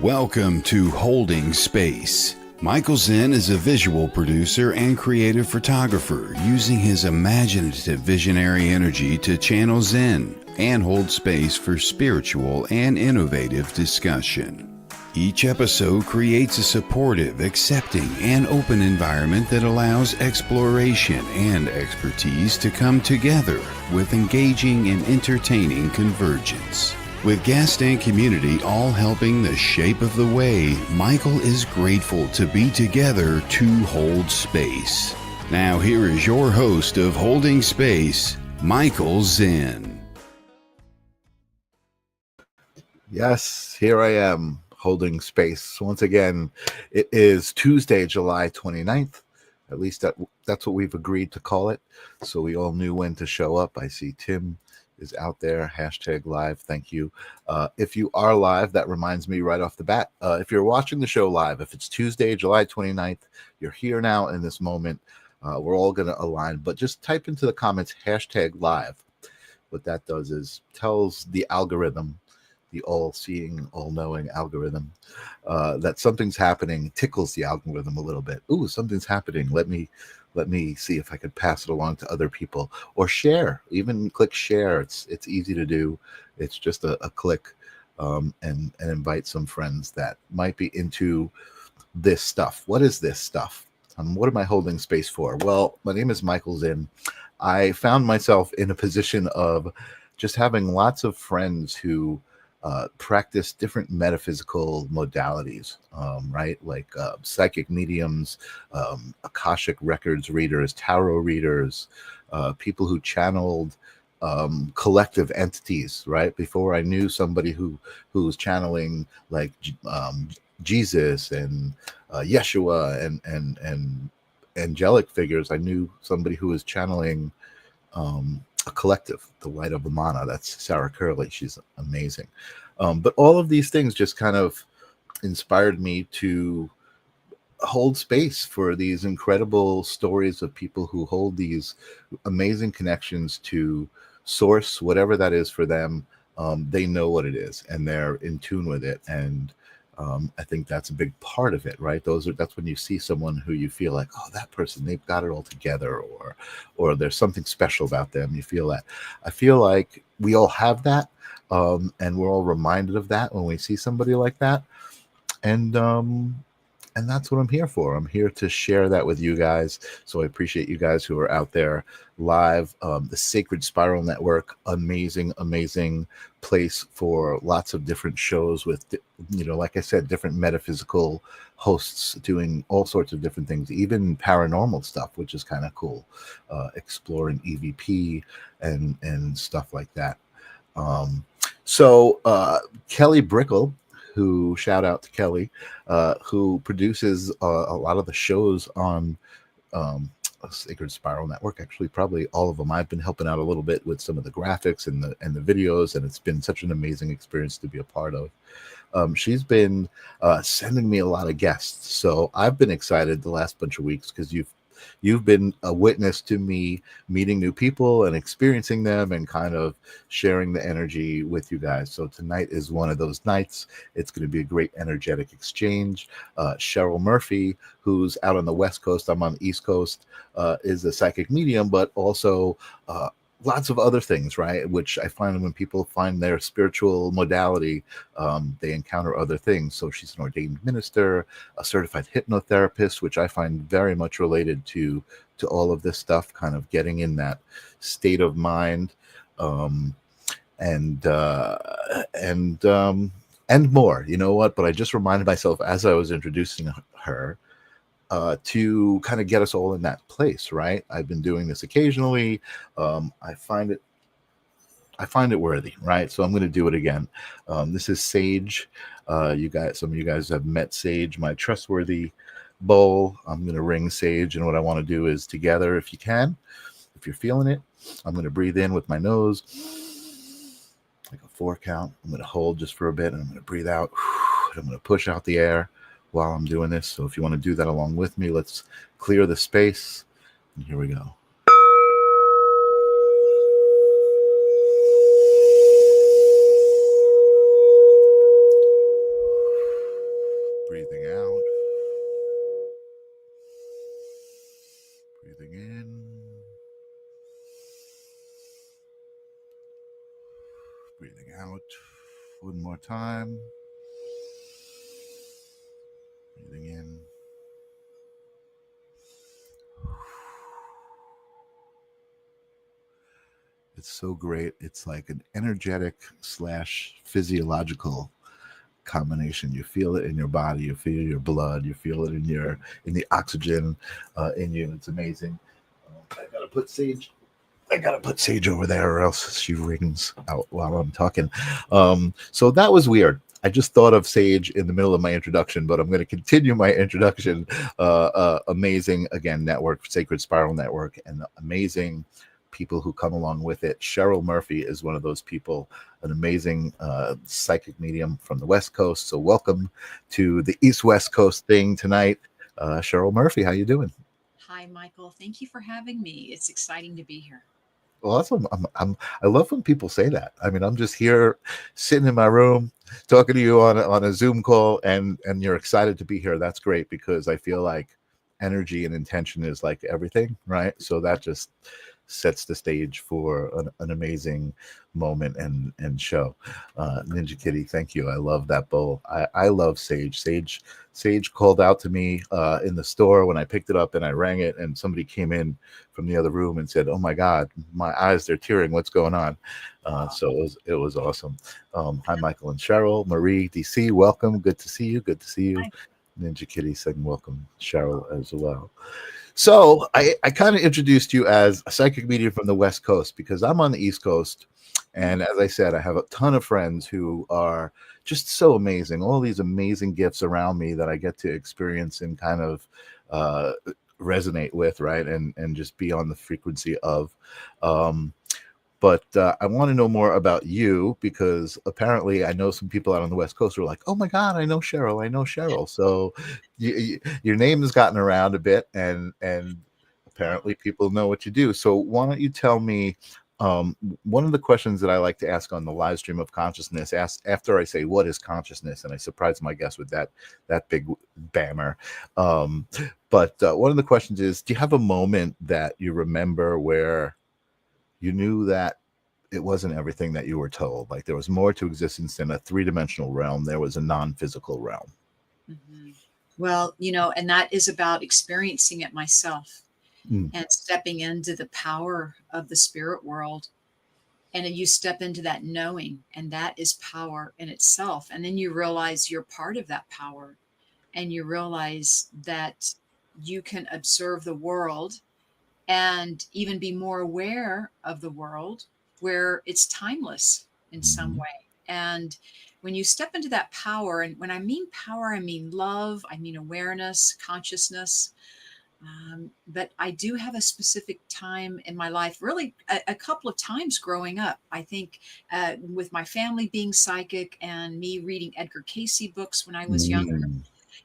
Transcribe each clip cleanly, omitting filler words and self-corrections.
Welcome to Holding Space. Michael Zinn is a visual producer and creative photographer using his imaginative visionary energy to channel Zinn and hold space for spiritual and innovative discussion. Each episode creates a supportive, accepting, and open environment that allows exploration and expertise to come together with engaging and entertaining convergence. With guest and community all helping the shape of the way, Michael is grateful to be together to hold space. Now here is your host of Holding Space, Michael Zinn. Yes, here I am, holding space. Once again, it is Tuesday, July 29th. At least that's what we've agreed to call it. So we all knew when to show up. I see Tim is out there, #live. Thank you. If you are live, that reminds me right off the bat. If you're watching the show live, if it's Tuesday, July 29th, you're here now in this moment. We're all going to align, but just type into the comments #live. What that does is tells the algorithm, the all-seeing, all-knowing algorithm, that something's happening, tickles the algorithm a little bit. Ooh, something's happening. Let me see if I could pass it along to other people or share. Even click share. It's easy to do. It's just a click, and invite some friends that might be into this stuff. What is this stuff? What am I holding space for? Well, my name is Michael Zinn. I found myself in a position of just having lots of friends who practice different metaphysical modalities, right? Like psychic mediums, Akashic records readers, tarot readers, people who channeled collective entities, right? Before I knew somebody who was channeling like Jesus and Yeshua and angelic figures, I knew somebody who was channeling a collective, the Light of Amana. That's Sarah Curley. She's amazing. But all of these things just kind of inspired me to hold space for these incredible stories of people who hold these amazing connections to source, whatever that is for them. They know what it is and they're in tune with it. And I think that's a big part of it, right? That's when you see someone who you feel like, oh, that person, they've got it all together, or there's something special about them. You feel that. I feel like we all have that, and we're all reminded of that when we see somebody like that, and that's what I'm here for. I'm here to share that with you guys. So I appreciate you guys who are out there live. The Sacred Spiral Network, amazing place for lots of different shows with, like I said, different metaphysical hosts doing all sorts of different things, even paranormal stuff, which is kind of cool. Exploring EVP and stuff like that. So Kelly Brickle, who, shout out to Kelly, who produces a lot of the shows on Sacred Spiral Network. Actually, probably all of them. I've been helping out a little bit with some of the graphics and the videos, and it's been such an amazing experience to be a part of. She's been sending me a lot of guests, so I've been excited the last bunch of weeks because you've been a witness to me meeting new people and experiencing them and kind of sharing the energy with you guys. So tonight is one of those nights. It's going to be a great energetic exchange. Cheryl Murphy, who's out on the West Coast, I'm on the East Coast, is a psychic medium, but also lots of other things, right? Which I find when people find their spiritual modality, they encounter other things. So she's an ordained minister, a certified hypnotherapist, which I find very much related to all of this stuff, kind of getting in that state of mind, and more. You know what? But I just reminded myself as I was introducing her, to kind of get us all in that place, right? I've been doing this occasionally. I find it worthy, right? So I'm going to do it again. This is Sage. Some of you guys have met Sage, my trustworthy bowl. I'm going to ring Sage, and what I want to do is together, if you can, if you're feeling it, I'm going to breathe in with my nose, like a 4 count. I'm going to hold just for a bit, and I'm going to breathe out. I'm going to push out the air while I'm doing this. So if you want to do that along with me, let's clear the space. And here we go. Breathing out one more time. Breathing in. It's so great. It's like an energetic / physiological combination. You feel it in your body, you feel your blood, you feel it in the oxygen in you. It's amazing. I gotta put sage over there, or else she rings out while I'm talking. So that was weird. I just thought of Sage in the middle of my introduction, but I'm going to continue my introduction. Amazing, again, network, Sacred Spiral Network, and amazing people who come along with it. Cheryl Murphy is one of those people, an amazing psychic medium from the West Coast. So welcome to the East-West Coast thing tonight. Cheryl Murphy, how you doing? Hi, Michael. Thank you for having me. It's exciting to be here. Awesome. I love when people say that. I mean, I'm just here sitting in my room talking to you on a Zoom call, and you're excited to be here. That's great, because I feel like energy and intention is like everything, right? So that just sets the stage for an amazing moment and show. Ninja Kitty, thank you. I love that bowl. I love Sage. Sage called out to me in the store when I picked it up, and I rang it, and somebody came in from the other room and said, "Oh my God, my eyes, they're tearing. What's going on?" So it was awesome. Hi, Michael and Cheryl. Marie, DC, welcome. Good to see you. Good to see you. Hi. Ninja Kitty saying welcome, Cheryl, as well. So I kind of introduced you as a psychic medium from the West Coast because I'm on the East Coast. And as I said, I have a ton of friends who are just so amazing, all these amazing gifts around me that I get to experience and kind of resonate with, right? And just be on the frequency of. But I want to know more about you, because apparently I know some people out on the West Coast who are like, "Oh my God, I know Cheryl. I know Cheryl." So your name has gotten around a bit, and apparently people know what you do. So why don't you tell me, one of the questions that I like to ask on the live stream of consciousness, after I say, "What is consciousness?" and I surprise my guests with that big bammer. But one of the questions is, do you have a moment that you remember where you knew that it wasn't everything that you were told? Like there was more to existence than a three-dimensional realm. There was a non-physical realm. Mm-hmm. Well, and that is about experiencing it myself and stepping into the power of the spirit world. And then you step into that knowing, and that is power in itself. And then you realize you're part of that power, and you realize that you can observe the world and even be more aware of the world, where it's timeless in some way. And when you step into that power, and when I mean power, I mean love, I mean awareness, consciousness. But I do have a specific time in my life, really a couple of times growing up. I think with my family being psychic and me reading Edgar Cayce books when I was younger,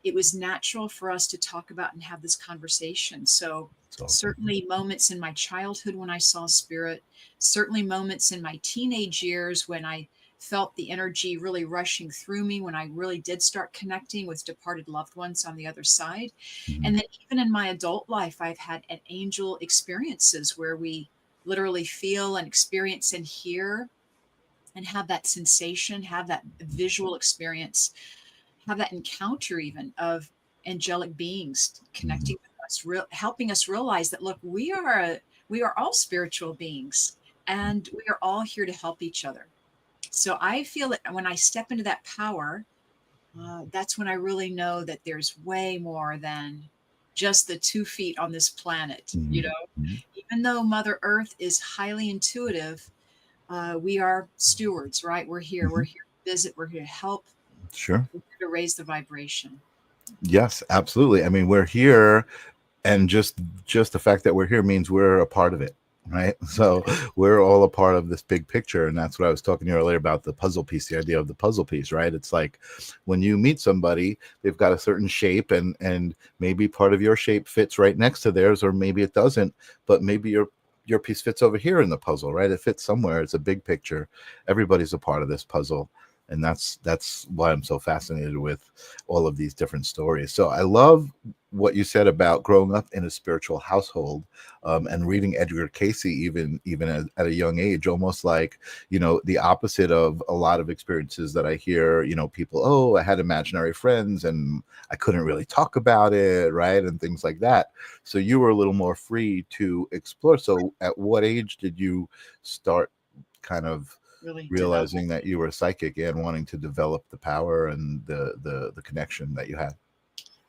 it was natural for us to talk about and have this conversation. So Awesome. Certainly moments in my childhood when I saw spirit, certainly moments in my teenage years when I felt the energy really rushing through me, when I really did start connecting with departed loved ones on the other side. And then even in my adult life, I've had an angel experiences where we literally feel and experience and hear and have that sensation, have that visual experience, have that encounter even of angelic beings connecting with us, helping us realize that, look, we are all spiritual beings, and we are all here to help each other. So I feel that when I step into that power, that's when I really know that there's way more than just the 2 feet on this planet. Even though Mother Earth is highly intuitive, we are stewards, right? We're here to visit, we're here to help. Sure. We're here to raise the vibration. Yes, absolutely. I mean, we're here, and just the fact that we're here means we're a part of it, right? So we're all a part of this big picture. And that's what I was talking to you earlier about, the puzzle piece, the idea of the puzzle piece, right? It's like when you meet somebody, they've got a certain shape, and maybe part of your shape fits right next to theirs, or maybe it doesn't, but maybe your piece fits over here in the puzzle, right? It fits somewhere. It's a big picture. Everybody's a part of this puzzle. And that's why I'm so fascinated with all of these different stories. So I love what you said about growing up in a spiritual household, and reading Edgar Casey even at a young age, almost like, the opposite of a lot of experiences that I hear, people, oh, I had imaginary friends and I couldn't really talk about it, right? And things like that. So you were a little more free to explore. So at what age did you start kind of Really develop. realizing that you were psychic and wanting to develop the power and the connection that you had?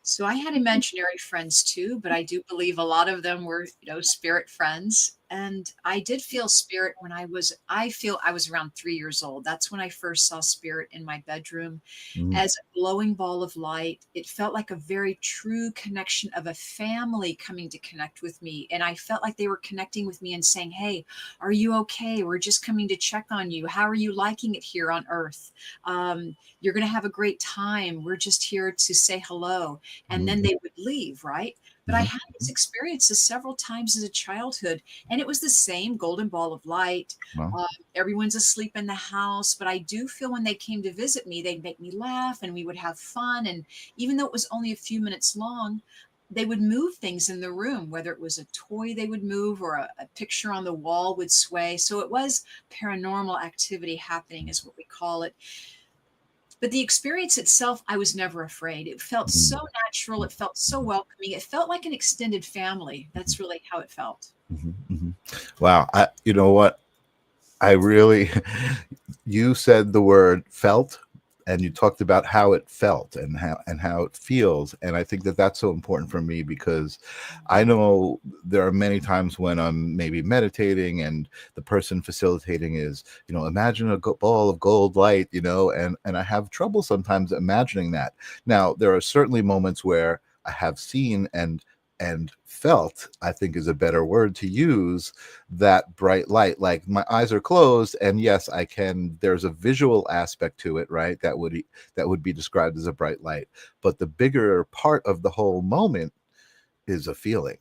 So I had imaginary friends too, but I do believe a lot of them were, spirit friends. And I did feel spirit when I feel I was around 3 years old. That's when I first saw spirit in my bedroom Mm, as a glowing ball of light. It felt like a very true connection of a family coming to connect with me. And I felt like they were connecting with me and saying, "Hey, are you okay? We're just coming to check on you. How are you liking it here on Earth? You're going to have a great time. We're just here to say hello." And mm, then they would leave, right? But I mhm. had these experiences several times as a childhood, and it was the same golden ball of light. Well, Um, Everyone's asleep in the house, but I do feel when they came to visit me, they'd make me laugh and we would have fun. And even though it was only a few minutes long, they would move things in the room, whether it was a toy they would move or a picture on the wall would sway. So it was paranormal activity happening, is what we call it. But the experience itself, I was never afraid. It felt so mm, natural. mm, It felt so welcoming. It felt like an extended family. mhm, That's really how it felt. mhm, mhm. Wow. You know what? I really, you said the word felt, and you talked about how it felt and how it feels, and I think that that's so important for me because I know there are many times when I'm maybe meditating and the person facilitating is, imagine a ball of gold light, and I have trouble sometimes imagining that. Now, there are certainly moments where I have seen and felt, I think is a better word to use, that bright light. Like my eyes are closed, and yes, I can, there's a visual aspect to it, right? That would be described as a bright light. But the bigger part of the whole moment is a feeling.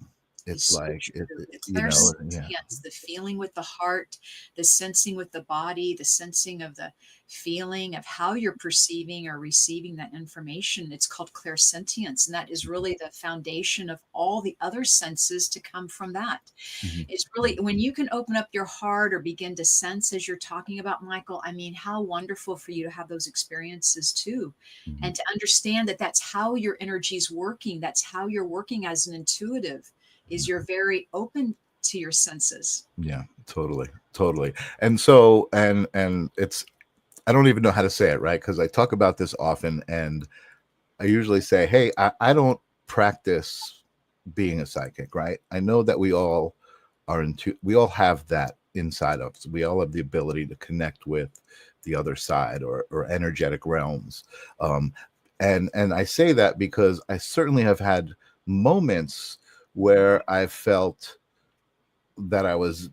It's It's so like true. The yeah. clairsentience, the feeling with the heart, the sensing with the body, the sensing of the feeling of how you're perceiving or receiving that information. It's called clairsentience. And that is really the foundation of all the other senses to come from that. Mhm, It's really when you can open up your heart or begin to sense as you're talking about, Michael. I mean, how wonderful for you to have those experiences too. mhm. And to understand that that's how your energy is working. That's how you're working as an intuitive, is you're very open to your senses. Yeah, totally, totally. And so, and it's, I don't even know how to say it, right? Because I talk about this often, and I usually say, hey, I don't practice being a psychic, right? I know that we all have that inside of us. We all have the ability to connect with the other side, or energetic realms. Um, and I say that because I certainly have had moments where I felt that I was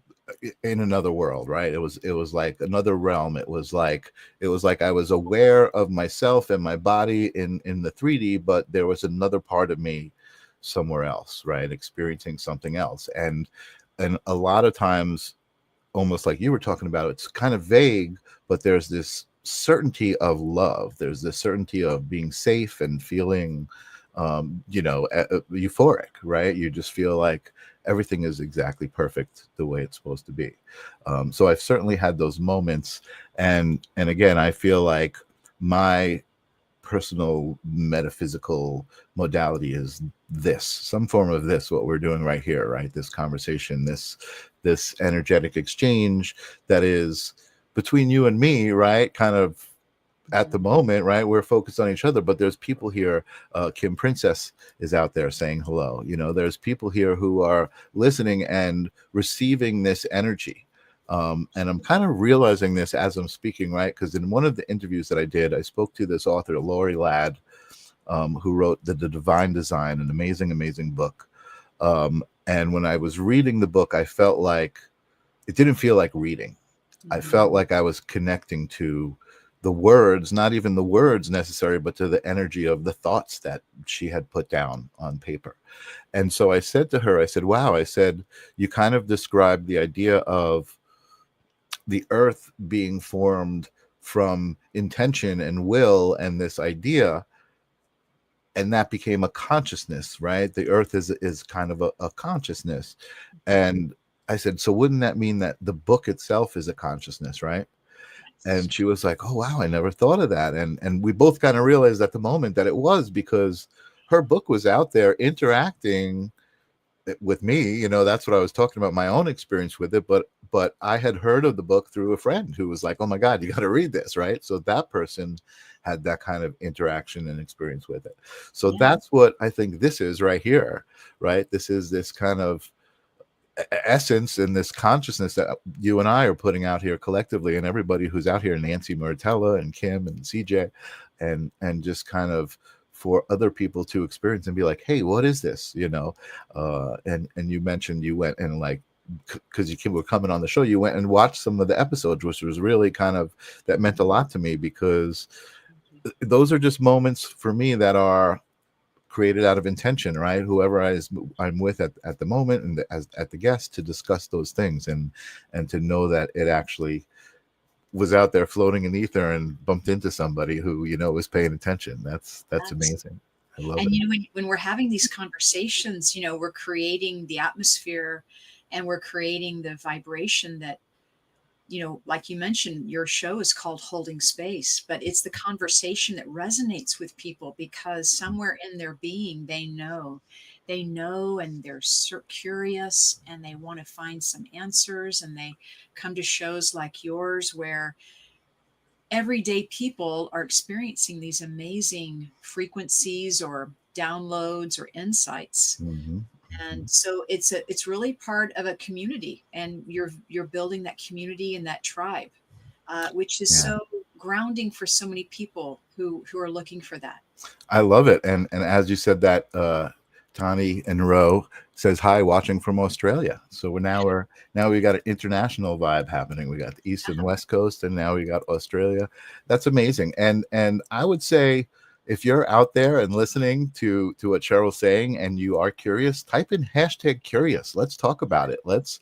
in another world, right? It was like another realm. It was like I was aware of myself and my body in the 3D, but there was another part of me somewhere else, right? Experiencing something else. And a lot of times, almost like you were talking about, it's kind of vague, but there's this certainty of love. There's this certainty of being safe and feeling, euphoric, right? You just feel like everything is exactly perfect the way it's supposed to be. So I've certainly had those moments, and again, I feel like my personal metaphysical modality is this, some form of this, what we're doing right here, right? This conversation, this energetic exchange that is between you and me, right? Kind of at the Mhm. moment, right? We're focused on each other, but there's people here. Kim Princess is out there saying hello. There's people here who are listening and receiving this energy. And I'm kind of realizing this as I'm speaking, right? Because in one of the interviews that I did, I spoke to this author, Lori Ladd, who wrote the Divine Design, an amazing, amazing book. And when I was reading the book, I felt like it didn't feel like reading. I felt Mhm. like I was connecting to the words, not even the words necessary, but to the energy of the thoughts that she had put down on paper. And so I said to her, I said, wow, I said, you kind of described the idea of the earth being formed from intention and will and this idea, and that became a consciousness, right? The earth is kind of a consciousness. And I said, so wouldn't that mean that the book itself is a consciousness, right? Yes. And she was like, oh wow, I never thought of that. And we both kind of realized at the moment that it was, because her book was out there interacting with me. That's what I was talking about, my own experience with it. But I had heard of the book through a friend who was like, oh my God, you got to read this, right? So that person had that kind of interaction and experience with it. So Yeah. that's what I think this is right here, right? This is this kind of essence and this consciousness that you and I are putting out here collectively, and everybody who's out here, Nancy Martella and Kim and CJ, and just kind of for other people to experience and be like, hey, what is this? And you mentioned you went and, like, because you were coming on the show, you went and watched some of the episodes, which was really kind of, that meant a lot to me, because those are just moments for me that are created out of intention, right? Whoever I'm with at the moment, and as at the guest, to discuss those things, and to know that it actually was out there floating in ether and bumped into somebody who was paying attention. That's amazing. I love And it. when we're having these conversations, we're creating the atmosphere, and we're creating the vibration that, like you mentioned, your show is called Holding Space, but it's the conversation that resonates with people, because somewhere in their being, they know, and they're curious, and they want to find some answers, and they come to shows like yours, where everyday people are experiencing these amazing frequencies or downloads or insights. Mm-hmm. And so it's really part of a community, and you're building that community and that tribe, which is Yeah. so grounding for so many people who are looking for that. I love it. And as you said that, Tani and Ro says hi, watching from Australia. So now we got an international vibe happening. We got the East and West Coast, and now we got Australia. That's amazing. And I would say, if you're out there and listening to what Cheryl's saying, and you are curious, type in #curious. Let's talk about it. Let's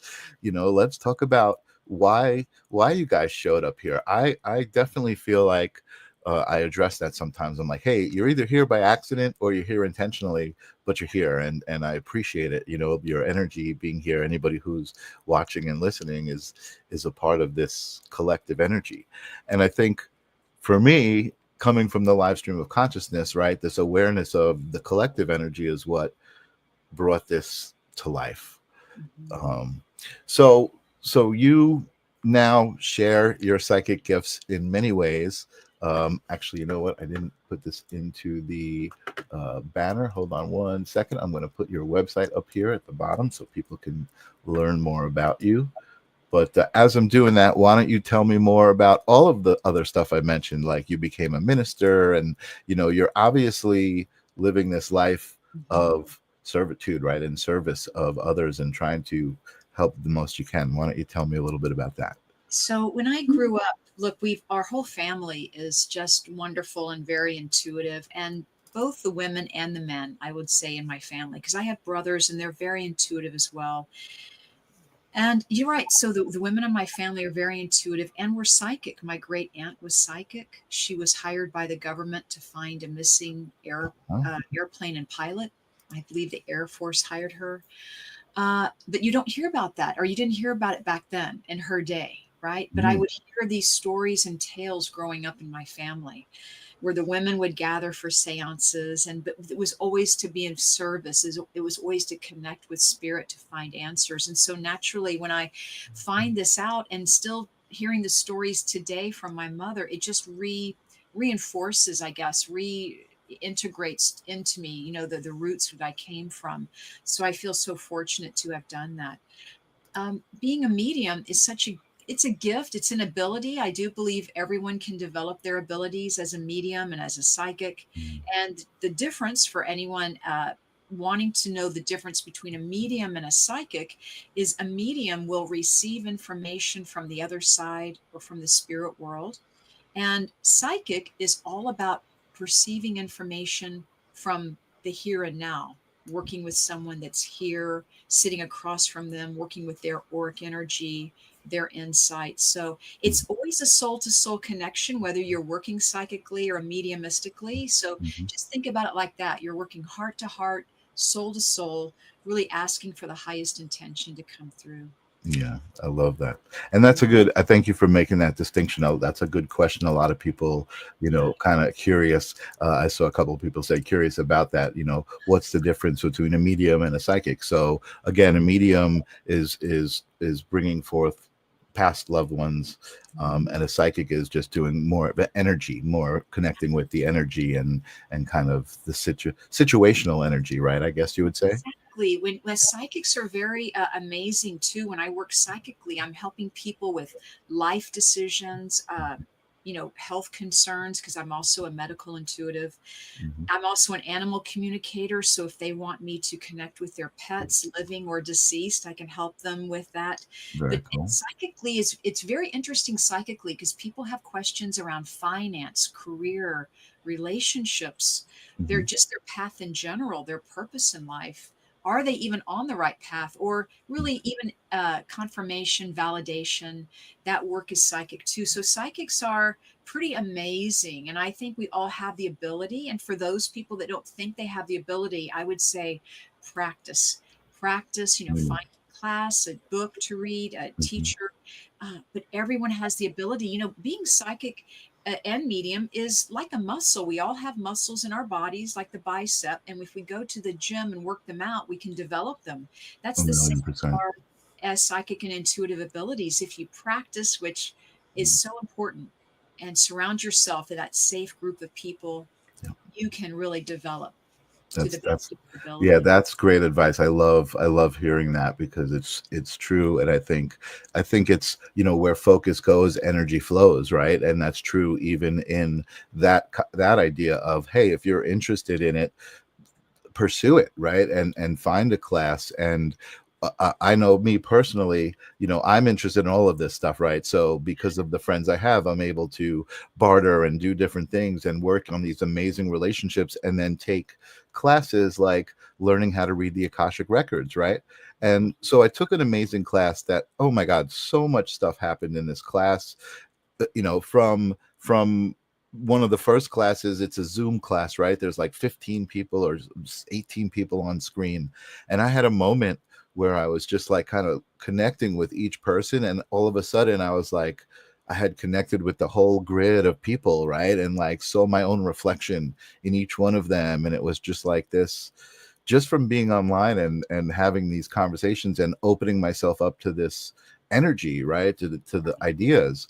talk about why you guys showed up here. I definitely feel like, I address that sometimes. I'm like, hey, you're either here by accident or you're here intentionally, but you're here, and I appreciate it. Your energy being here. Anybody who's watching and listening is a part of this collective energy. And I think, for me, coming from the live stream of consciousness, right, this awareness of the collective energy is what brought this to life. Mhm. So you now share your psychic gifts in many ways. Actually, you know what? I didn't put this into the banner. Hold on one second. I'm going to put your website up here at the bottom so people can learn more about you. But as I'm doing that, why don't you tell me more about all of the other stuff I mentioned? Like, you became a minister, and you're obviously living this life of servitude, right, in service of others, and trying to help the most you can. Why don't you tell me a little bit about that? So when I grew up, look, our whole family is just wonderful and very intuitive, and both the women and the men, I would say, in my family, because I have brothers and they're very intuitive as well. And you're right. So the women in my family are very intuitive and were psychic. My great aunt was psychic. She was hired by the government to find a missing Huh? airplane and pilot. I believe the Air Force hired her. But you don't hear about that, or you didn't hear about it back then in her day, right? But I Mm. would hear these stories and tales growing up in my family, where the women would gather for seances, and but it was always to be in service. It was always to connect with spirit to find answers. And so naturally, when I find this out, and still hearing the stories today from my mother, it just reinforces, I guess, reintegrates into me, the roots that I came from. So I feel so fortunate to have done that. Being a medium is it's a gift, it's an ability. I do believe everyone can develop their abilities as a medium and as a psychic. Mm. And the difference for anyone wanting to know the difference between a medium and a psychic is a medium will receive information from the other side or from the spirit world, and psychic is all about perceiving information from the here and now, working with someone that's here, sitting across from them, working with their auric energy, their insights. So it's always a soul to soul connection, whether you're working psychically or mediumistically. So Mhm. just think about it like that. You're working heart to heart, soul to soul, really asking for the highest intention to come through. Yeah, I love that. And that's a good, I thank you for making that distinction. That's a good question. A lot of people, Yeah. kind of curious. I saw a couple of people say curious about that. What's the difference between a medium and a psychic? So again, a medium is bringing forth past loved ones, and a psychic is just doing more of energy, more connecting with the energy and kind of the situational energy, right? I guess you would say. Exactly. When psychics are very amazing too. When I work psychically, I'm helping people with life decisions, health concerns, because I'm also a medical intuitive. Mhm. I'm also an animal communicator. So if they want me to connect with their pets, living or deceased, I can help them with that. Very But cool. psychically it's very interesting psychically because people have questions around finance, career, relationships, Mhm. their path in general, their purpose in life. Are they even on the right path? Or really even confirmation, validation, that work is psychic too. So psychics are pretty amazing. And I think we all have the ability. And for those people that don't think they have the ability, I would say practice. Practice, Mm. find a class, a book to read, a Mhm. teacher. But everyone has the ability. Being psychic and medium is like a muscle. We all have muscles in our bodies, like the bicep. And if we go to the gym and work them out, we can develop them. That's A the same million with percent. our psychic and intuitive abilities. If you practice, which is Mm. so important, and surround yourself with that safe group of people, Yeah. you can really develop to the That's best of your yeah, ability. that's great advice. I love hearing that because it's true, and I think it's where focus goes, energy flows, right? And that's true even in that idea of, hey, if you're interested in it, pursue it, right? And find a class. And I know me personally, I'm interested in all of this stuff, right? So because of the friends I have, I'm able to barter and do different things and work on these amazing relationships, and then take classes like learning how to read the Akashic records, right? And so I took an amazing class that, oh my God, so much stuff happened in this class. From one of the first classes, it's a Zoom class, right? There's like 15 people or 18 people on screen. And I had a moment where I was just like kind of connecting with each person. And all of a sudden I was like, I had connected with the whole grid of people, right? And like saw my own reflection in each one of them. And it was just like this, just from being online and having these conversations and opening myself up to this energy, right? To the ideas.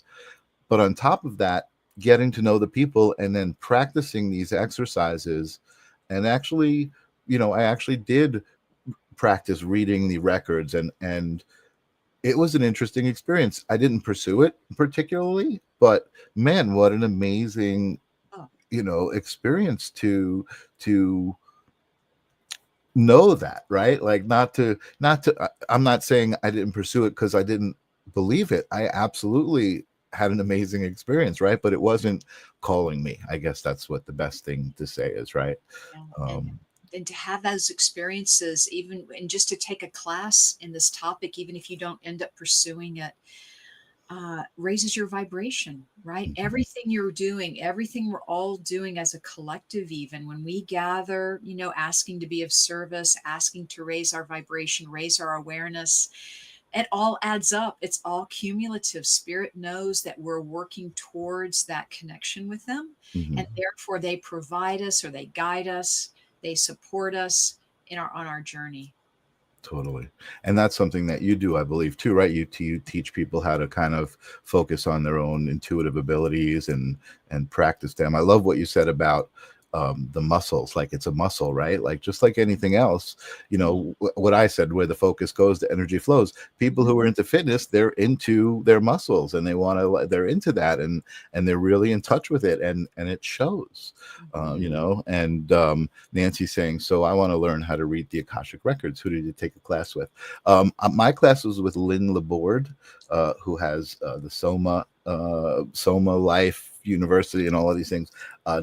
But on top of that, getting to know the people and then practicing these exercises. And actually, I actually did practice reading the records, and it was an interesting experience. I didn't pursue it particularly, but man, what an amazing, Oh, experience to know that, right? Like I'm not saying I didn't pursue it because I didn't believe it. I absolutely had an amazing experience, right? But it wasn't calling me. I guess that's what the best thing to say is, right? yeah. And um and to have those experiences, even and just to take a class in this topic, even if you don't end up pursuing it, raises your vibration, right? mhm, Everything you're doing, everything we're all doing as a collective, even when we gather, asking to be of service, asking to raise our vibration, raise our awareness, it all adds up. It's all cumulative. Spirit knows that we're working towards that connection with them. And mhm. therefore, they provide us or they guide us, they support us on our journey. Totally. And that's something that you do, I believe, too, right? You teach people how to kind of focus on their own intuitive abilities and practice them. I love what you said about the muscles. Like it's a muscle, right? Like just like anything else, what I said, where the focus goes, the energy flows. People Mhm. who are into fitness, they're into their muscles and they're into that, and they're really in touch with it, and it shows, Mhm. and Nancy's saying, so I want to learn how to read the Akashic records. Who did you take a class with? My class was with Lynn Laborde, who has the Soma Life University and all of these things.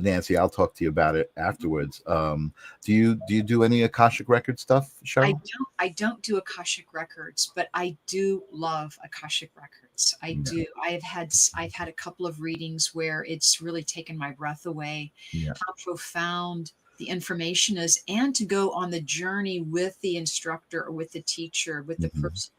Nancy, I'll talk to you about it afterwards. Do you do any Akashic record stuff, Cheryl? I don't do Akashic records, but I do love Akashic records. I Yeah. do. I've had a couple of readings where it's really taken my breath away, Yeah. how profound the information is, and to go on the journey with the instructor or with the teacher, with the Mhm. person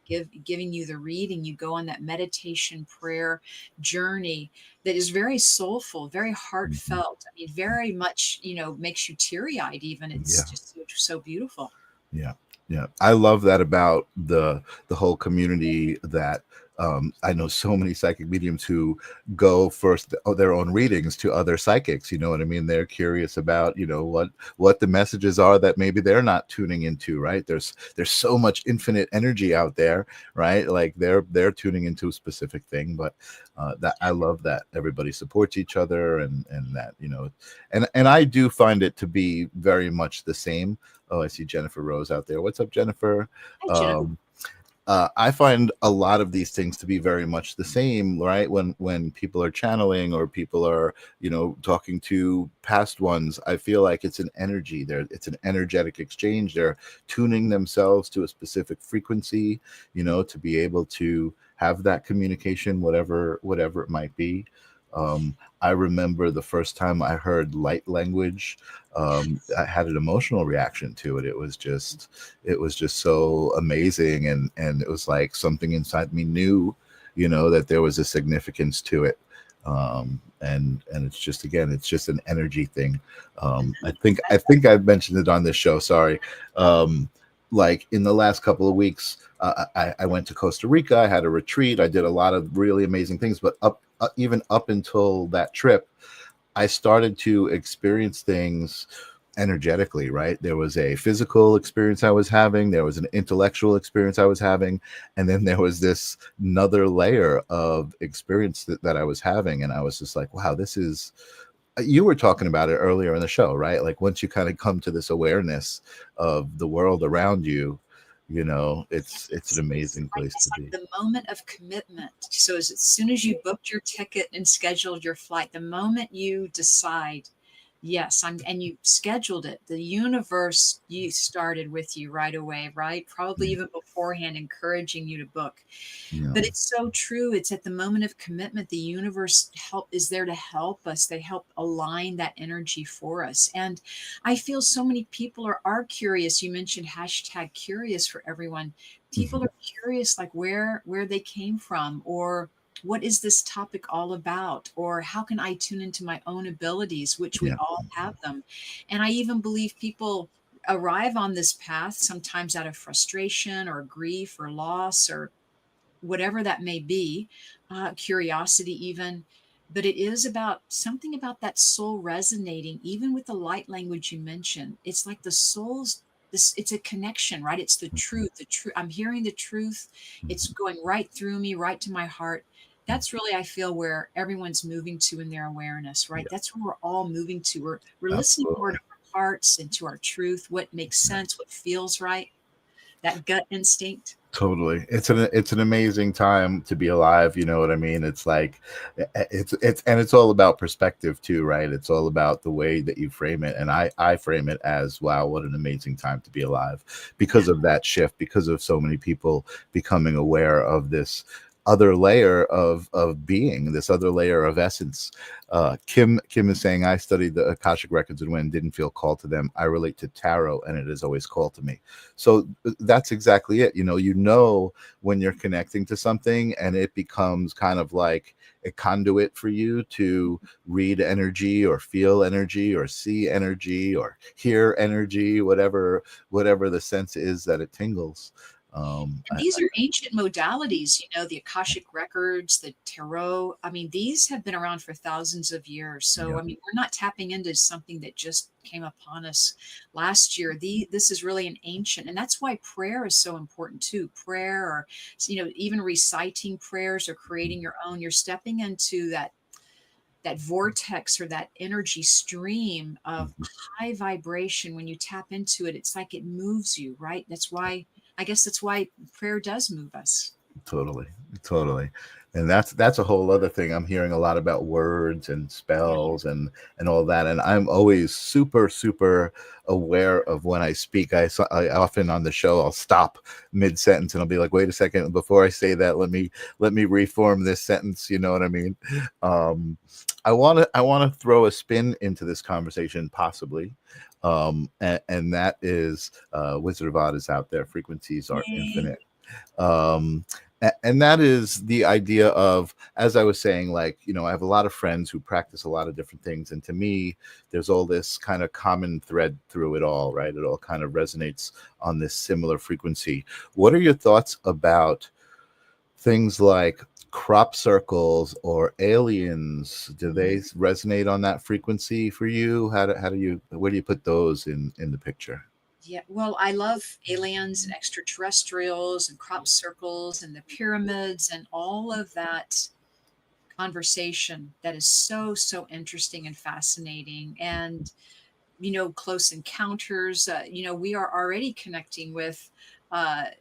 giving you the reading. You go on that meditation prayer journey that is very soulful, very Mhm. heartfelt. I mean, very much, makes you teary eyed even. It's Yeah. just so beautiful. Yeah, yeah. I love that about the whole community that I know so many psychic mediums who go first their own readings to other psychics. You know what I mean? They're curious about what the messages are that maybe they're not tuning into. Right? There's so much infinite energy out there. Right? Like they're tuning into a specific thing, but that I love that everybody supports each other and that and I do find it to be very much the same. Oh, I see Jennifer Rose out there. What's up, Jennifer? Hi, Jennifer. Um, I find a lot of these things to be very much the same, right? When people are channeling or people are, talking to past ones, I feel like it's an energy there. It's an energetic exchange. They're tuning themselves to a specific frequency, to be able to have that communication, whatever it might be. I remember the first time I heard light language. I had an emotional reaction to it. It was just so amazing, and it was like something inside me knew, that there was a significance to it. And it's just, again, it's just an energy thing. I think I've mentioned it on this show. Sorry. Like in the last couple of weeks, I went to Costa Rica. I had a retreat. I did a lot of really amazing things, but even up until that trip, I started to experience things energetically, right? There was a physical experience I was having, there was an intellectual experience I was having, and then there was this another layer of experience that I was having. And I was just like, wow, this is, you were talking about it earlier in the show, right? Like once you kind of come to this awareness of the world around you, it's an amazing Right. place It's to like be. the moment of commitment. So as soon as you booked your ticket and scheduled your flight, the moment you decide, yes, and you scheduled it, the universe you started with you right away, right? Probably Yeah, even beforehand, encouraging you to book. yeah, But it's so true. It's at the moment of commitment, the universe is there to help us. They help align that energy for us. And I feel so many people are curious. You mentioned hashtag curious for everyone. People mhm, are curious, like where they came from, or what is this topic all about, or how can I tune into my own abilities, which we yeah, all have them. And I even believe people arrive on this path sometimes out of frustration or grief or loss or whatever that may be, curiosity even. But it is about something about that soul resonating, even with the light language you mentioned. It's like the soul's this, it's a connection, right? It's the truth. The truth. I'm hearing the truth. It's mhm, going right through me, right to my heart. mhm. That's really, I feel, where everyone's moving to in their awareness, right? Yeah, That's where we're all moving to. We're listening more absolutely. to our hearts and to our truth, what makes sense, what feels right, that gut instinct. Totally. It's an amazing time to be alive, you know what I mean? It's like it's all about perspective too, right? It's all about the way that you frame it. And I frame it as, wow, what an amazing time to be alive, because of that shift, because of so many people becoming aware of this other layer of being, this other layer of essence. Kim is saying, I studied the Akashic records, and when didn't feel called to them, I relate to tarot and it is always called to me. So that's exactly it. When you're connecting to something and it becomes kind of like a conduit for you to read energy or feel energy or see energy or hear energy, whatever the sense is that it tingles. And these are ancient modalities, the Akashic records, the tarot. I mean, these have been around for thousands of years. So, Yeah, I mean, we're not tapping into something that just came upon us last year. This is really an ancient, and that's why prayer is so important too. Prayer, or even reciting prayers or creating your own. You're stepping into that vortex or that energy stream of mhm. high vibration. When you tap into it, it's like it moves you, right? That's why, I guess that's why prayer does move us. Totally, totally. And that's a whole other thing. I'm hearing a lot about words and spells and all that. And I'm always super, super aware of when I speak. I often on the show I'll stop mid sentence and I'll be like, wait a second, before I say that, let me reform this sentence. You know what I mean? I wanna throw a spin into this conversation, possibly. And that is Wizard of Oz is out there. Frequencies are infinite. um and that is the idea of, as I was saying, like, I have a lot of friends who practice a lot of different things, and to me there's all this kind of common thread through it all, right? It all kind of resonates on this similar frequency. What are your thoughts about things like crop circles or aliens? Do they resonate on that frequency for you? Where do you put those in the picture? Yeah, well, I love aliens and extraterrestrials and crop circles and the pyramids and all of that conversation that is so, so interesting and fascinating. And, close encounters, we are already connecting with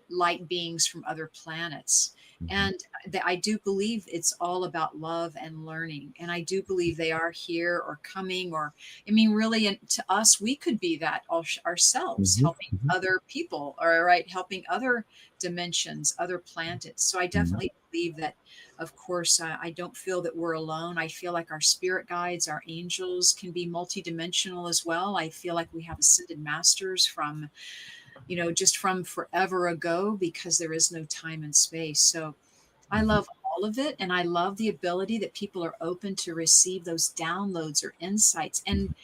light beings from other planets. Mhm. And I do believe it's all about love and learning. And I do believe they are here or coming, or, I mean, really, and to us, we could be that ourselves, Mhm. helping Mhm. other people, or right, helping other dimensions, other planets. So I Mhm. definitely believe that. Of course, I don't feel that we're alone. I feel like our spirit guides, our angels can be multidimensional as well. I feel like we have ascended masters from, just from forever ago, because there is no time and space. So I Mhm. love all of it. And I love the ability that people are open to receive those downloads or insights. And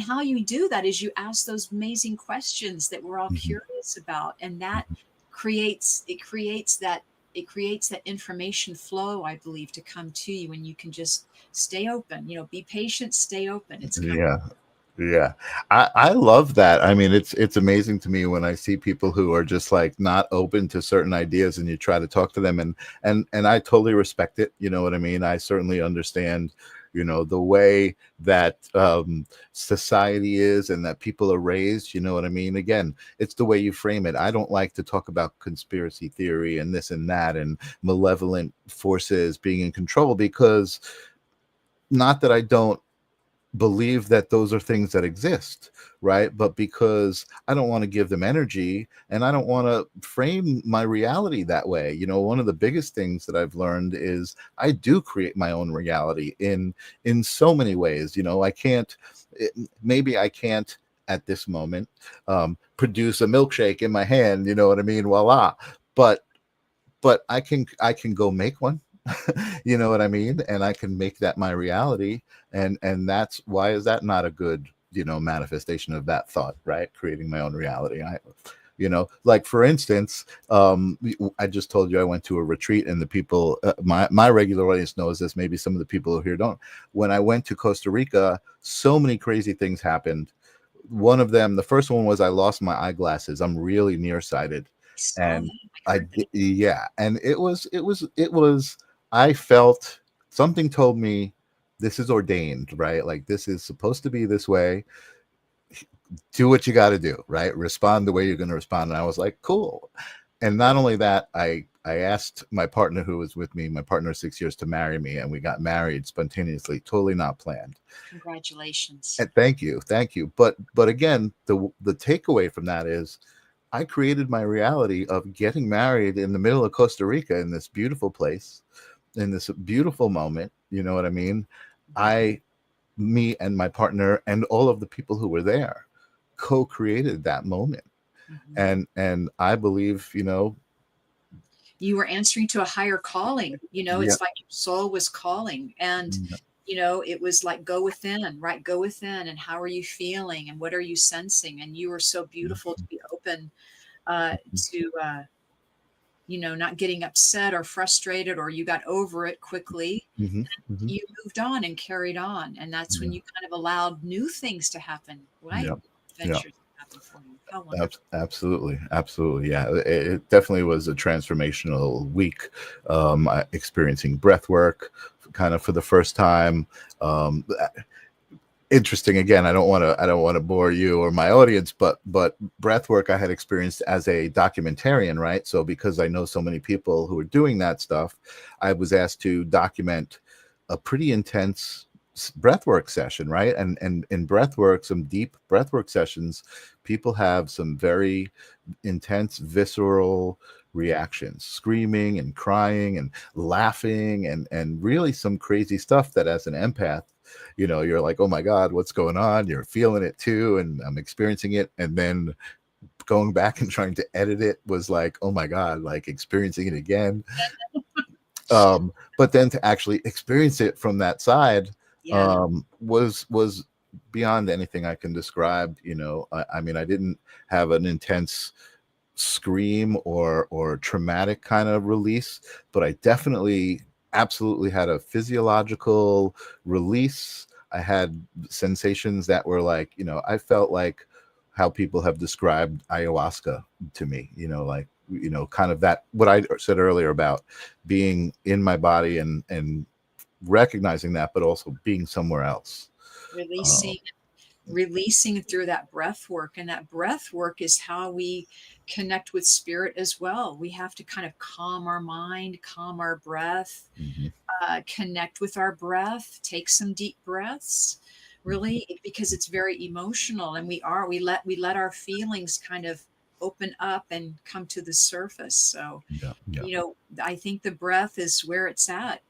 how you do that is you ask those amazing questions that we're all Mhm. curious about. And that creates that information flow, I believe, to come to you, and you can just stay open, be patient, stay open. It's coming. Yeah. Yeah. I love that. I mean, it's amazing to me when I see people who are just like not open to certain ideas, and you try to talk to them, and I totally respect it. You know what I mean? I certainly understand, the way that society is and that people are raised. You know what I mean? Again, it's the way you frame it. I don't like to talk about conspiracy theory and this and that and malevolent forces being in control, because not that I don't believe that those are things that exist, right? But because I don't want to give them energy, and I don't want to frame my reality that way. One of the biggest things that I've learned is I do create my own reality in so many ways. I can't, maybe I can't at this moment produce a milkshake in my hand, you know what I mean? Voila. But I can go make one. You know what I mean? And I can make that my reality. And that's why, is that not a good, manifestation of that thought, right? Creating my own reality. Like, for instance, I just told you I went to a retreat, and the people, my regular audience knows this, maybe some of the people here don't. When I went to Costa Rica, so many crazy things happened. One of them, the first one, was I lost my eyeglasses. I'm really nearsighted. I saw And that. I heard that. yeah, and it was I felt something told me this is ordained, right? Like, this is supposed to be this way. Do what you got to do, right? Respond the way you're going to respond. And I was like, cool. And not only that, I asked my partner, who was with me, my partner of 6 years, to marry me, and we got married spontaneously, totally not planned. Congratulations. And thank you. But again, the takeaway from that is I created my reality of getting married in the middle of Costa Rica, in this beautiful place, in this beautiful moment. You know what I mean? I, me and my partner and all of the people who were there co-created that moment. Mhm. And I believe, You were answering to a higher calling. yeah. It's like your soul was calling. And, it was like, go within, right? Go within. And how are you feeling? And what are you sensing? And you were so beautiful to be open to, not getting upset or frustrated, or you got over it quickly. Hmm. Hmm. You moved on and carried on. And that's when Yeah. you kind of allowed new things to happen, right? Yeah. Yeah. Adventures to happen for you. How wonderful. Absolutely, absolutely, yeah. It definitely was a transformational week. Experiencing breath work, kind of for the first time. interesting. Again, I don't want to bore you or my audience, but breath work I had experienced as a documentarian, right? So because I know so many people who are doing that stuff, I was asked to document a pretty intense breathwork session, right? And in breathwork, some deep breathwork sessions, people have some very intense visceral reactions, screaming and crying and laughing, and really some crazy stuff that as an empath, you know, you're like, oh my God, what's going on? You're feeling it too, and I'm experiencing it. And then going back and trying to edit it was like, oh my God, like experiencing it again. But then to actually experience it from that side Yeah. was beyond anything I can describe. You know, I mean, I didn't have an intense scream or traumatic kind of release, but I definitely absolutely had a physiological release. I had sensations that were like, you know, I felt like how people have described ayahuasca to me, you know, like, you know, kind of that, what I said earlier about being in my body and recognizing that, but also being somewhere else. Uh, Releasing through that breath work. And that breath work is how we connect with spirit as well. We have to kind of calm our mind, calm our breath, mhm, connect with our breath, take some deep breaths, mhm. really, because it's very emotional. And we let our feelings kind of open up and come to the surface. So, Yeah, yeah. I think the breath is where it's at.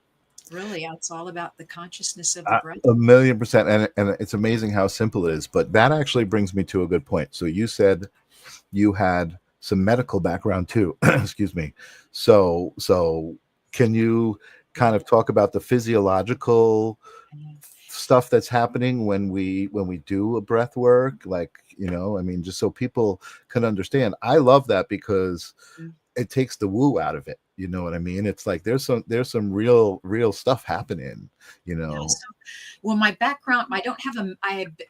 Really, it's all about the consciousness of the A breath. 1,000,000%, and it's amazing how simple it is, but that actually brings me to a good point. So you said you had some medical background too. Excuse me. So can you kind of talk about the physiological stuff that's happening when we do a breath work? Like, you know, I mean, just so people can understand. I love that because it takes the woo out of it. You know what I mean? It's like there's some real stuff happening, you Yeah, know. so well, my background, I don't have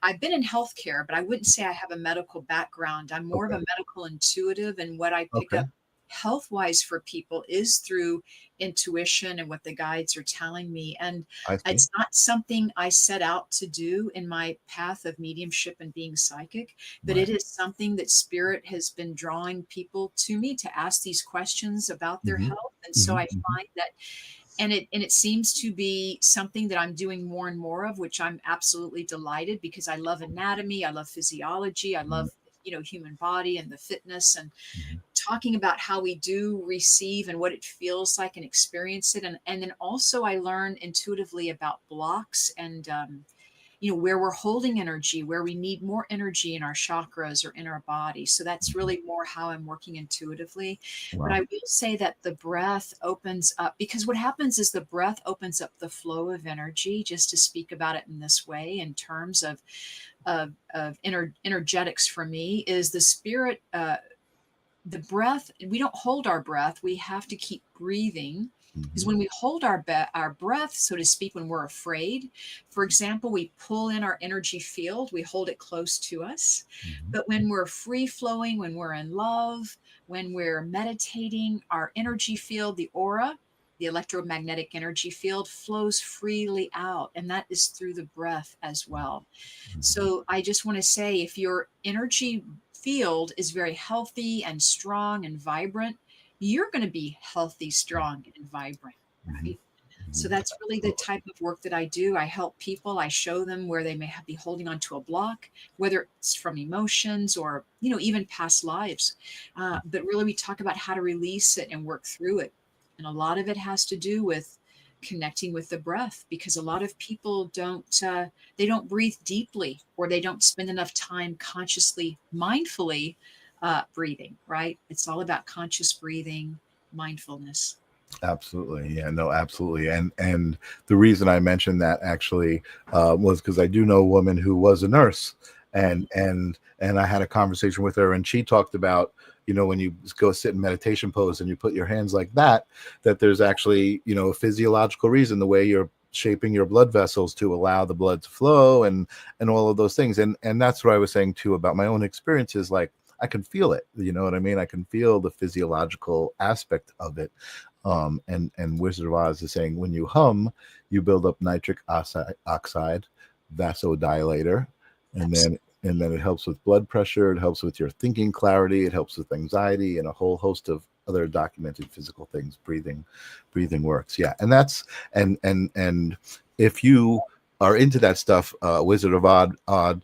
I've been in healthcare, but I wouldn't say I have a medical background. I'm more of Okay. a medical intuitive, and what I pick Okay. up health-wise for people is through intuition and what the guides are telling me. And I see. it's not something I set out to do in my path of mediumship and being psychic, but it Right. is something that spirit has been drawing people to me to ask these questions about their Hmm. health. And so Hmm. I find that and it seems to be something that I'm doing more and more of, which I'm absolutely delighted because I love anatomy, I love physiology, I Hmm. love human body and the fitness and Hmm. talking about how we do receive and what it feels like and experience it. And then also I learn intuitively about blocks and where we're holding energy, where we need more energy in our chakras or in our body. So that's really more how I'm working intuitively. But Wow. I will say that the breath opens up, because what happens is the breath opens up the flow of energy, just to speak about it in this way, in terms of energetics. For me is the spirit, the breath. We don't hold our breath, we have to keep breathing, because Hmm. when we hold our breath, so to speak, when we're afraid, for example, we pull in our energy field, we hold it close to us. Hmm. But when we're free flowing, when we're in love, when we're meditating, our energy field, the aura, the electromagnetic energy field, flows freely out, and that is through the breath as well. Hmm. So I just want to say, if your energy field is very healthy and strong and vibrant, you're going to be healthy, strong, and vibrant, Hmm. right? So that's really the Oh, type of work that I do. I help people. I show them where they may be holding on to a block, whether it's from emotions or even past lives. But really, we talk about how to release it and work through it. And a lot of it has to do with connecting with the breath, because a lot of people don't breathe deeply, or they don't spend enough time consciously, mindfully breathing. Right? It's all about conscious breathing, mindfulness. absolutely. Yeah, no, absolutely. And the reason I mentioned that actually was because I do know a woman who was a nurse, and I had a conversation with her, and she talked about, you know, when you go sit in meditation pose and you put your hands like that, that there's actually, you know, a physiological reason, the way you're shaping your blood vessels to allow the blood to flow, and all of those things. And that's what I was saying too about my own experiences. Like, I can feel it, you know what I mean? I can feel the physiological aspect of it. And Wizard of Oz is saying when you hum, you build up nitric oxide. vasodilator, and Absolutely. then it helps with blood pressure. It helps with your thinking clarity. It helps with anxiety and a whole host of other documented physical things. Breathing works. Yeah, and that's and if you are into that stuff, Wizard of Odd,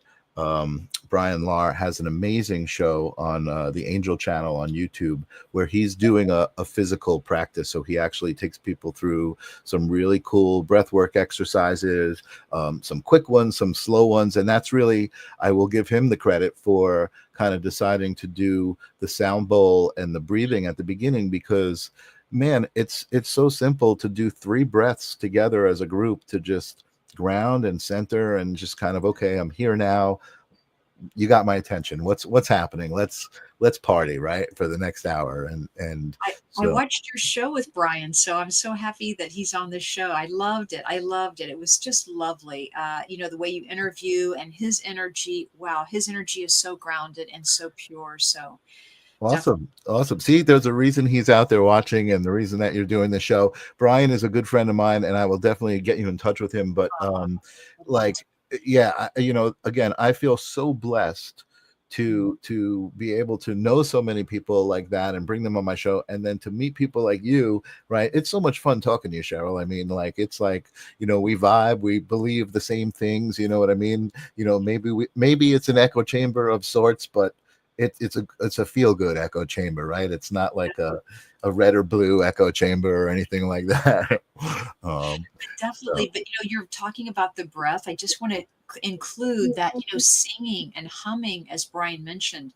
Brian Lahr has an amazing show on the Angel Channel on YouTube where he's doing a physical practice. So he actually takes people through some really cool breath work exercises, some quick ones, some slow ones. And that's really, I will give him the credit for kind of deciding to do the sound bowl and the breathing at the beginning, because man, it's so simple to do 3 breaths together as a group to just ground and center and just kind of, okay, I'm here now. You got my attention. What's happening? Let's party, right, for the next hour. And I so watched your show with Brian, so I'm so happy that he's on this show. I loved it. I loved it. It was just lovely. The way you interview and his energy. Wow, his energy is so grounded and so pure. So definitely. awesome. See, there's a reason he's out there watching, and the reason that you're doing the show. Brian is a good friend of mine, and I will definitely get you in touch with him. But I'd love like, to. yeah, again, I feel so blessed Mhm. to be able to know so many people like that and bring them on my show, and then to meet people like you, right? It's so much fun talking to you, Cheryl. I mean, like, it's like, we vibe, we believe the same things, you know what I mean? Maybe it's an echo chamber of sorts, but it's a feel good echo chamber, right? It's not like a red or blue echo chamber or anything like that. So Definitely, but you're talking about the breath. I just want to include that, singing and humming, as Brian mentioned,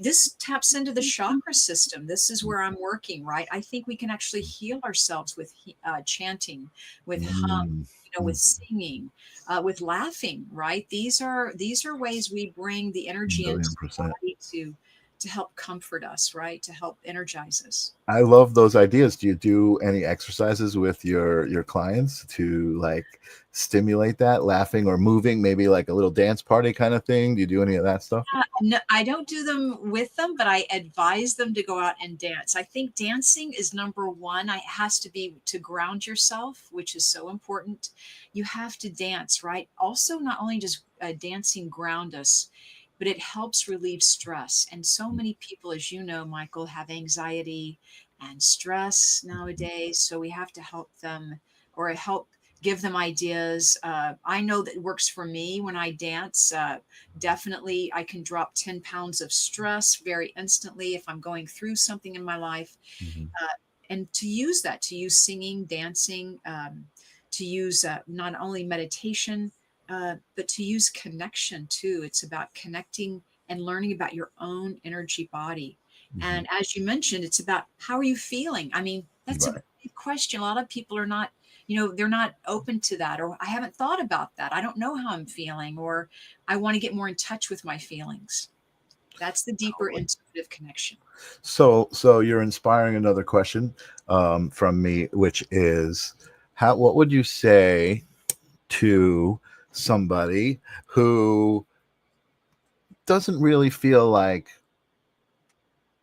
this taps into the chakra system. This is where I'm working, right? I think we can actually heal ourselves with chanting, with mm, with mm, singing, with laughing, right? These are ways we bring the energy into billion the percent. body to help comfort us, right? To help energize us. I love those ideas. Do you do any exercises with your clients to like stimulate that laughing or moving, maybe like a little dance party kind of thing? Do you do any of that stuff? No, I don't do them with them, but I advise them to go out and dance. I think dancing is number one. It has to be to ground yourself, which is so important. You have to dance, right? Also, not only does dancing ground us, but it helps relieve stress. And so many people, as you know, Michael, have anxiety and stress nowadays. So we have to help them or help give them ideas. I know that it works for me when I dance. Definitely, I can drop 10 pounds of stress very instantly if I'm going through something in my life. Mhm. And to use singing, dancing, to use not only meditation, but to use connection too. It's about connecting and learning about your own energy body. Mhm. And as you mentioned, it's about how are you feeling? I mean, that's a Right. big question. A lot of people are not, they're not open to that, or I haven't thought about that. I don't know how I'm feeling, or I want to get more in touch with my feelings. That's the deeper Totally. intuitive connection. So you're inspiring another question from me, which is, what would you say to somebody who doesn't really feel like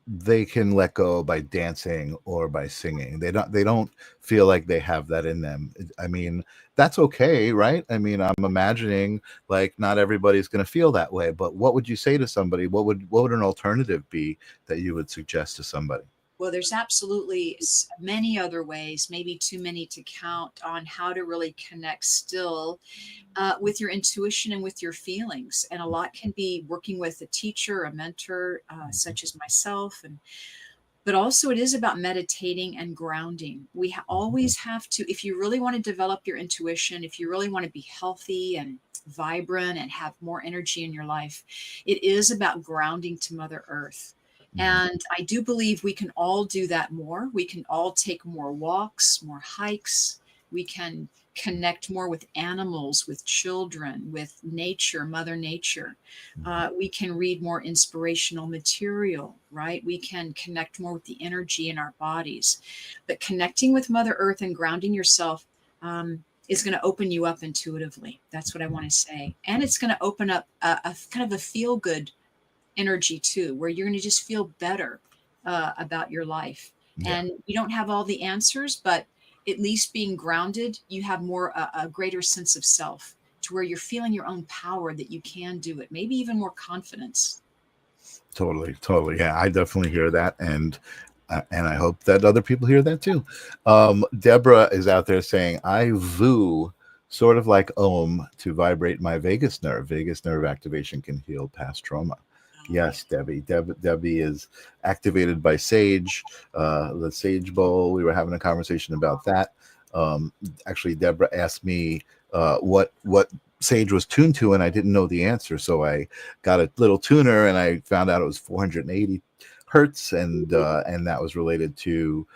they can let go by dancing or by singing? They don't feel like they have that in them. I mean, that's okay, right? I mean, I'm imagining like not everybody's going to feel that way, but what would you say to somebody? What would an alternative be that you would suggest to somebody? Well, there's absolutely many other ways, maybe too many to count, on how to really connect still with your intuition and with your feelings. And a lot can be working with a teacher, a mentor, such as myself, and but also it is about meditating and grounding. We always have to, if you really want to develop your intuition, if you really want to be healthy and vibrant and have more energy in your life, it is about grounding to Mother Earth. Mhm. And I do believe we can all do that more. We can all take more walks, more hikes. We can connect more with animals, with children, with nature, Mother Nature. We can read more inspirational material, right? We can connect more with the energy in our bodies. But connecting with Mother Earth and grounding yourself is going to open you up intuitively. That's what I want to say. And it's going to open up a kind of a feel good energy too, where you're going to just feel better about your life. Yeah. And you don't have all the answers, but at least being grounded, you have more a greater sense of self to where you're feeling your own power, that you can do it, maybe even more confidence. Totally, totally. Yeah, I definitely hear that, and I hope that other people hear that too. Deborah is out there saying, "I voo, sort of like Om, to vibrate my vagus nerve. Vagus nerve activation can heal past trauma." Oh, yeah. Yes, Debbie. Debbie is activated by sage, the sage bowl. We were having a conversation about that. Actually, Deborah asked me what sage was tuned to, and I didn't know the answer, so I got a little tuner, and I found out it was 480 hertz, and that was related to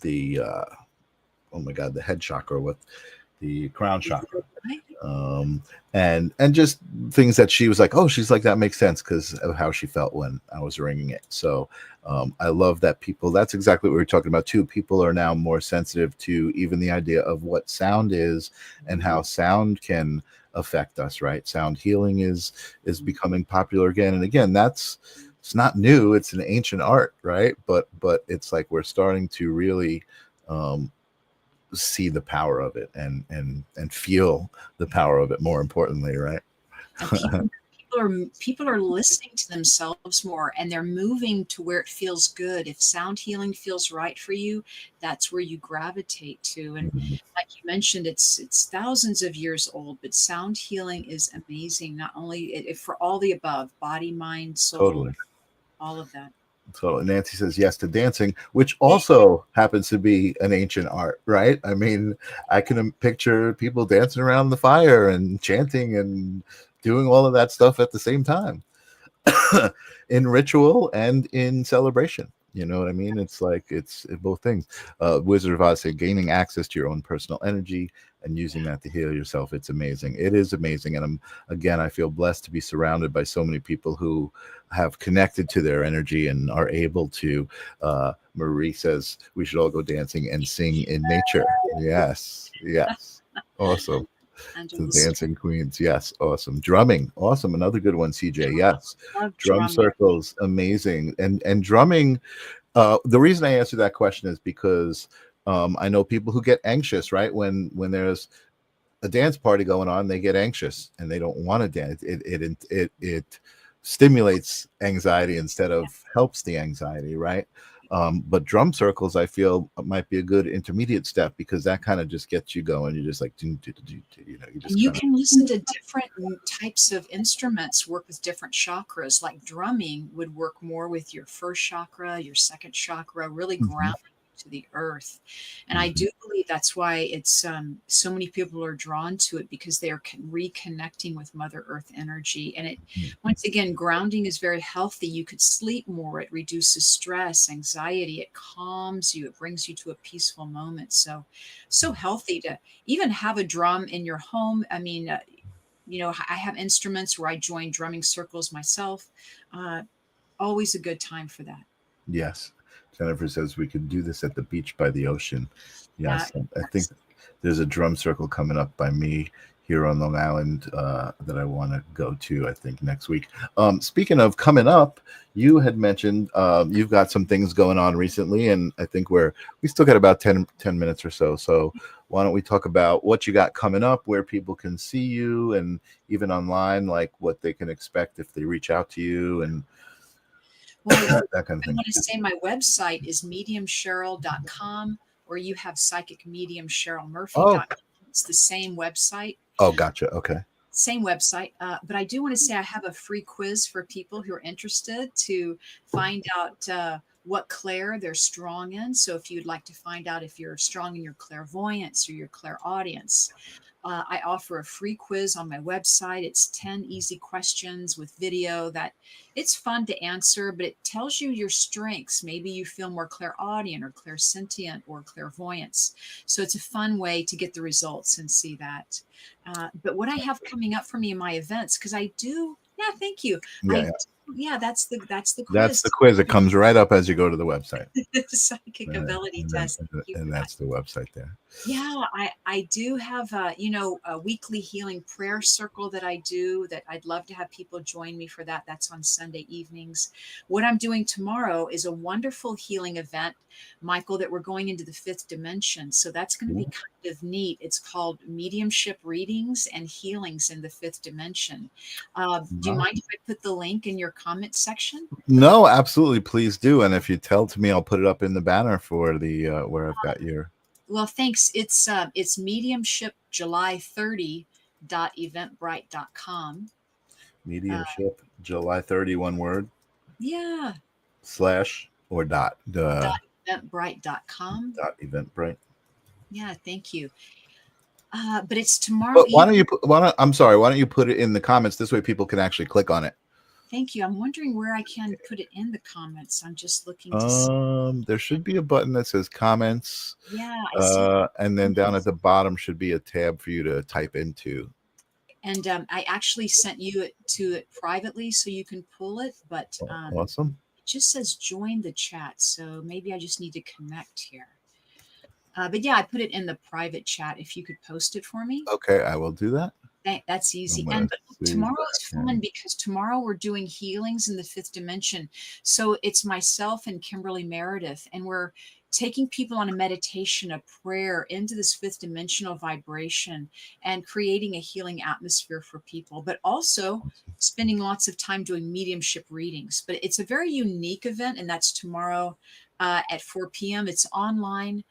the oh my god, the head chakra with the crown chakra, and just things that she was like, oh, she's like, that makes sense because of how she felt when I was ringing it. So I love that people, that's exactly what we were talking about too. People are now more sensitive to even the idea of what sound is and how sound can affect us, right? Sound healing is becoming popular again and again. It's not new, it's an ancient art, right? But it's like we're starting to really see the power of it and feel the power of it, more importantly, right? And people are listening to themselves more, and they're moving to where it feels good. If sound healing feels right for you, that's where you gravitate to. And like you mentioned, it's thousands of years old, but sound healing is amazing. Not only for all the above, body, mind, soul, Totally. all of that. So Nancy says yes to dancing, which also happens to be an ancient art, right? I mean, I can picture people dancing around the fire and chanting and doing all of that stuff at the same time in ritual and in celebration. You know what I mean? It's like it's both things. Wizard of Oz said, gaining access to your own personal energy and using that to heal yourself. It's amazing. It is amazing. And I feel blessed to be surrounded by so many people who have connected to their energy and are able to. Marie says we should all go dancing and sing in nature. Yes, yes, awesome. The dancing queens, yes, awesome. Drumming, awesome. Another good one, CJ. Yes, Love drum drumming. circles, amazing. And drumming. The reason I answer that question is because I know people who get anxious, right? When there's a dance party going on, they get anxious and they don't want to dance. It stimulates anxiety instead of helps the anxiety, right? But drum circles, I feel, might be a good intermediate step because that kind of just gets you going. You're just like, you know, you just And you kind of. can listen to different types of instruments work with different chakras. Like drumming would work more with your first chakra, your second chakra, really grounding to the earth. And I do believe that's why it's so many people are drawn to it, because they are reconnecting with Mother Earth energy. And it, once again, grounding is very healthy. You could sleep more. It reduces stress, anxiety. It calms you. It brings you to a peaceful moment. So healthy to even have a drum in your home. I mean, I have instruments where I join drumming circles myself. Always a good time for that. Yes. Jennifer says we could do this at the beach by the ocean. Yes. I think That's there's a drum circle coming up by me here on Long Island that I want to go to, I think, next week. Speaking of coming up, you had mentioned you've got some things going on recently, and I think we still got about 10 minutes or so. So why don't we talk about what you got coming up, where people can see you, and even online, like what they can expect if they reach out to you and well, that kind of I thing. want to say my website is mediumcheryl.com, or you have psychic medium Cheryl Oh, Murphy.com. It's the same website. gotcha. Okay. Same website. But I do want to say I have a free quiz for people who are interested to find out what clair they're strong in. So if you'd like to find out if you're strong in your clairvoyance or your clairaudience, I offer a free quiz on my website. It's 10 easy questions with video that it's fun to answer, but it tells you your strengths. Maybe you feel more clairaudient or clairsentient or clairvoyance. So it's a fun way to get the results and see that. But what I have coming up for me in my events, because I do, yeah, thank you. Yeah. Yeah, that's the That's quiz. the quiz. It comes right up as you go to the website. Psychic ability test. Thank you And for that. that's the website there. Yeah, I do have a weekly healing prayer circle that I do that I'd love to have people join me for that. That's on Sunday evenings. What I'm doing tomorrow is a wonderful healing event, Michael, that we're going into the fifth dimension. So that's going to be kind of neat. It's called mediumship readings and healings in the fifth dimension. Do you Wow. mind if I put the link in your comment section? No, absolutely. Please do. And if you tell to me, I'll put it up in the banner for the where I've got your Well, thanks. It's mediumship July 30.eventbrite.com. mediumship July 30, one word, Yeah. / or dot the .eventbrite.com. Eventbrite. Yeah, thank you. But it's tomorrow But why don't evening. you put, I'm sorry, why don't you put it in the comments? This way people can actually click on it. Thank you. I'm wondering where I can put it in the comments. I'm just looking to see. There should be a button that says comments. Yeah, I see. And then down at the bottom should be a tab for you to type into. And I actually sent you to it privately so you can pull it, but Awesome. it just says join the chat. So maybe I just need to connect here. But yeah, I put it in the private chat. If you could post it for me. Okay, I will do that. That's easy. I'm And gonna but see tomorrow that. is fun because tomorrow we're doing healings in the fifth dimension. So it's myself and Kimberly Meredith, and we're taking people on a meditation, a prayer into this fifth dimensional vibration and creating a healing atmosphere for people, but also spending lots of time doing mediumship readings. But it's a very unique event, and that's tomorrow at 4 p.m. It's online,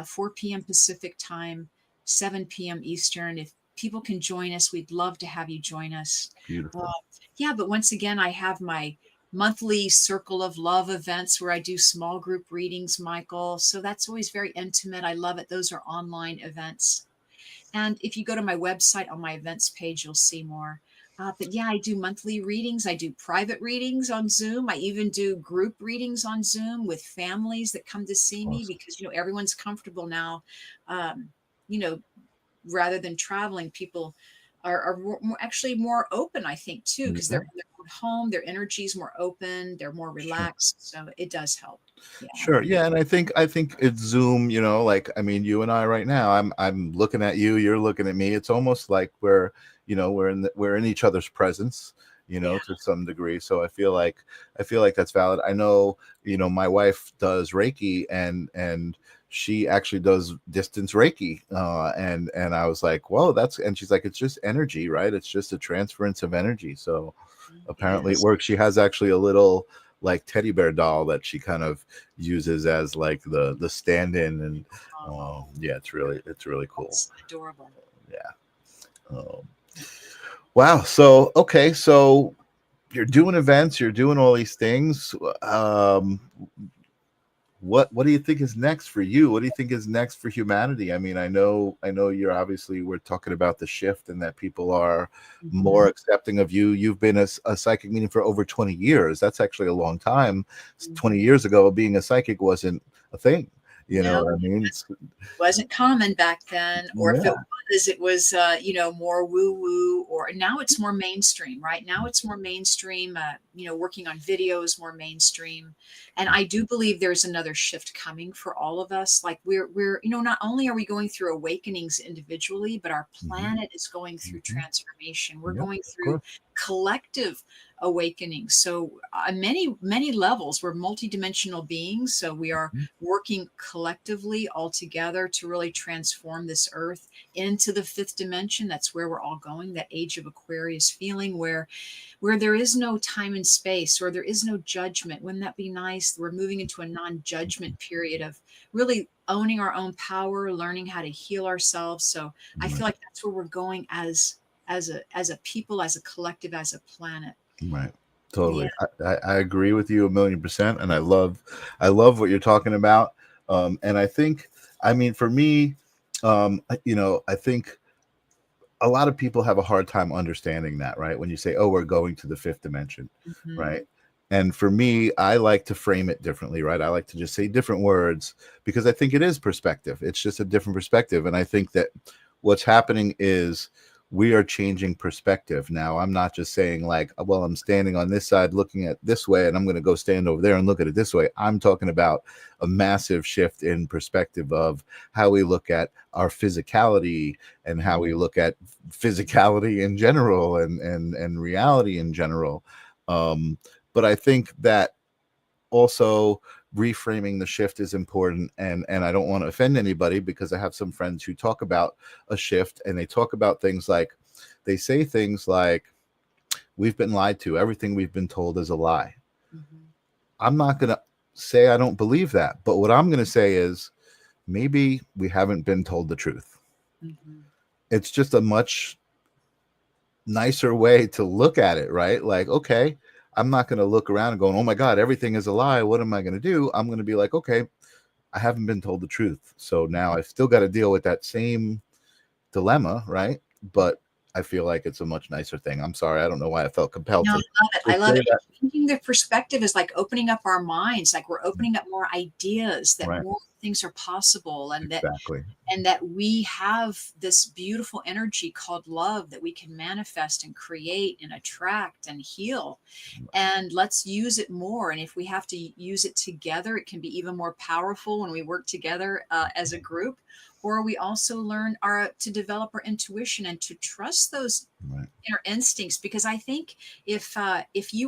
4 p.m. Pacific time, 7 p.m. Eastern. If people can join us, we'd love to have you join us. Beautiful. Yeah, but once again, I have my monthly Circle of Love events where I do small group readings, Michael. So that's always very intimate. I love it. Those are online events. And if you go to my website on my events page, you'll see more. But yeah, I do monthly readings. I do private readings on Zoom. I even do group readings on Zoom with families that come to see me because, everyone's comfortable now. Um, you know, rather than traveling, people are actually more open, I think, too, because they're home, their energy is more open, they're more relaxed. So it does help. Yeah. Sure. Yeah. And I think it's Zoom, like, I mean, you and I right now, I'm looking at you, you're looking at me. It's almost like we're in each other's presence, to some degree. So I feel like that's valid. I know, my wife does Reiki and she actually does distance Reiki. And I was like, whoa, and she's like, it's just energy, right? It's just a transference of energy. So apparently it works. She has actually a little like teddy bear doll that she kind of uses as like the stand-in, and yeah, it's really cool. It's adorable. Yeah. Wow. So okay, so you're doing events, you're doing all these things. What do you think is next for you? What do you think is next for humanity? I mean, I know you're obviously, we're talking about the shift and that people are more accepting of you. You've been a psychic medium for over 20 years. That's actually a long time. 20 years ago, being a psychic wasn't a thing. You know what I mean? It wasn't common back then, or if it was, more woo woo, or now it's more mainstream, right? Now it's more mainstream, working on videos, more mainstream. And I do believe there's another shift coming for all of us. Like we're, not only are we going through awakenings individually, but our planet is going through transformation. We're going through collective awakening. So many levels, we're multidimensional beings. So we are working collectively all together to really transform this earth into the fifth dimension. That's where we're all going, that age of Aquarius feeling where there is no time and space, or there is no judgment. Wouldn't that be nice? We're moving into a non-judgment period of really owning our own power, learning how to heal ourselves. So I feel like that's where we're going as a people, as a collective, as a planet. Right. Totally. Yeah. I agree with you 1,000,000%. And I love what you're talking about. And I think, I mean, for me, I think a lot of people have a hard time understanding that, right? When you say, oh, we're going to the fifth dimension, right? And for me, I like to frame it differently, right? I like to just say different words because I think it is perspective. It's just a different perspective. And I think that what's happening is we are changing perspective. Now, I'm not just saying like, well, I'm standing on this side looking at this way and I'm going to go stand over there and look at it this way. I'm talking about a massive shift in perspective of how we look at our physicality and how we look at physicality in general and reality in general. But I think that also reframing the shift is important, and I don't want to offend anybody, because I have some friends who talk about a shift and they talk about things like, they say things like, we've been lied to, everything we've been told is a lie. Mm-hmm. I'm not going to say I don't believe that, but what I'm going to say is maybe we haven't been told the truth. Mm-hmm. It's just a much nicer way to look at it, right? Like, okay, I'm not going to look around and going, oh my God, everything is a lie. What am I going to do? I'm going to be like, okay, I haven't been told the truth. So now I've still got to deal with that same dilemma, right? But I feel like it's a much nicer thing. I'm sorry. I don't know why I felt compelled No, I to love it. I say love it. that. Changing the perspective is like opening up our minds, like we're opening up more ideas, that Right. more things are possible, and Exactly. that we have this beautiful energy called love that we can manifest and create and attract and heal. And let's use it more. And if we have to use it together, it can be even more powerful when we work together as a group. Or we also learn to develop our intuition and to trust those Right. inner instincts, because I think if we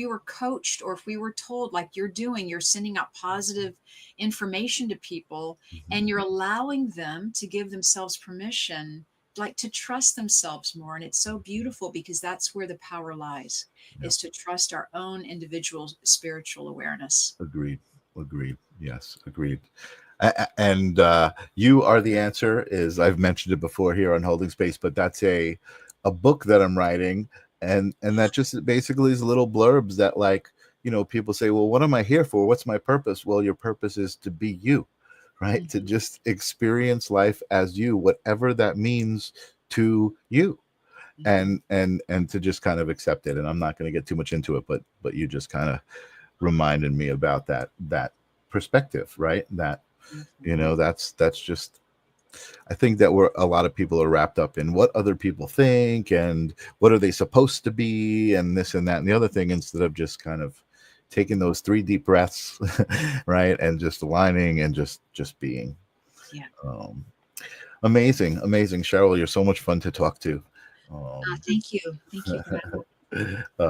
were coached, or if we were told like you're doing, you're sending out positive information to people, and you're allowing them to give themselves permission, like to trust themselves more. And it's so beautiful, because that's where the power lies, Yep. is to trust our own individual spiritual awareness. Agreed. Agreed. Yes. Agreed. And you are the answer, is, I've mentioned it before here on Holding Space, but that's a book that I'm writing, and that just basically is little blurbs that, like, people say, well, what am I here for? What's my purpose? Well, your purpose is to be you, right? Mm-hmm. To just experience life as you, whatever that means to you. Mm-hmm. And to just kind of accept it. And I'm not going to get too much into it, but you just kind of reminded me about that perspective, right? That Mm-hmm. that's just, I think that a lot of people are wrapped up in what other people think and what are they supposed to be and this and that and the other thing, instead of just kind of taking those 3 deep breaths, right, and just aligning and just being. Yeah. um, Amazing, Cheryl, you're so much fun to talk to. Thank you. Thank you for that.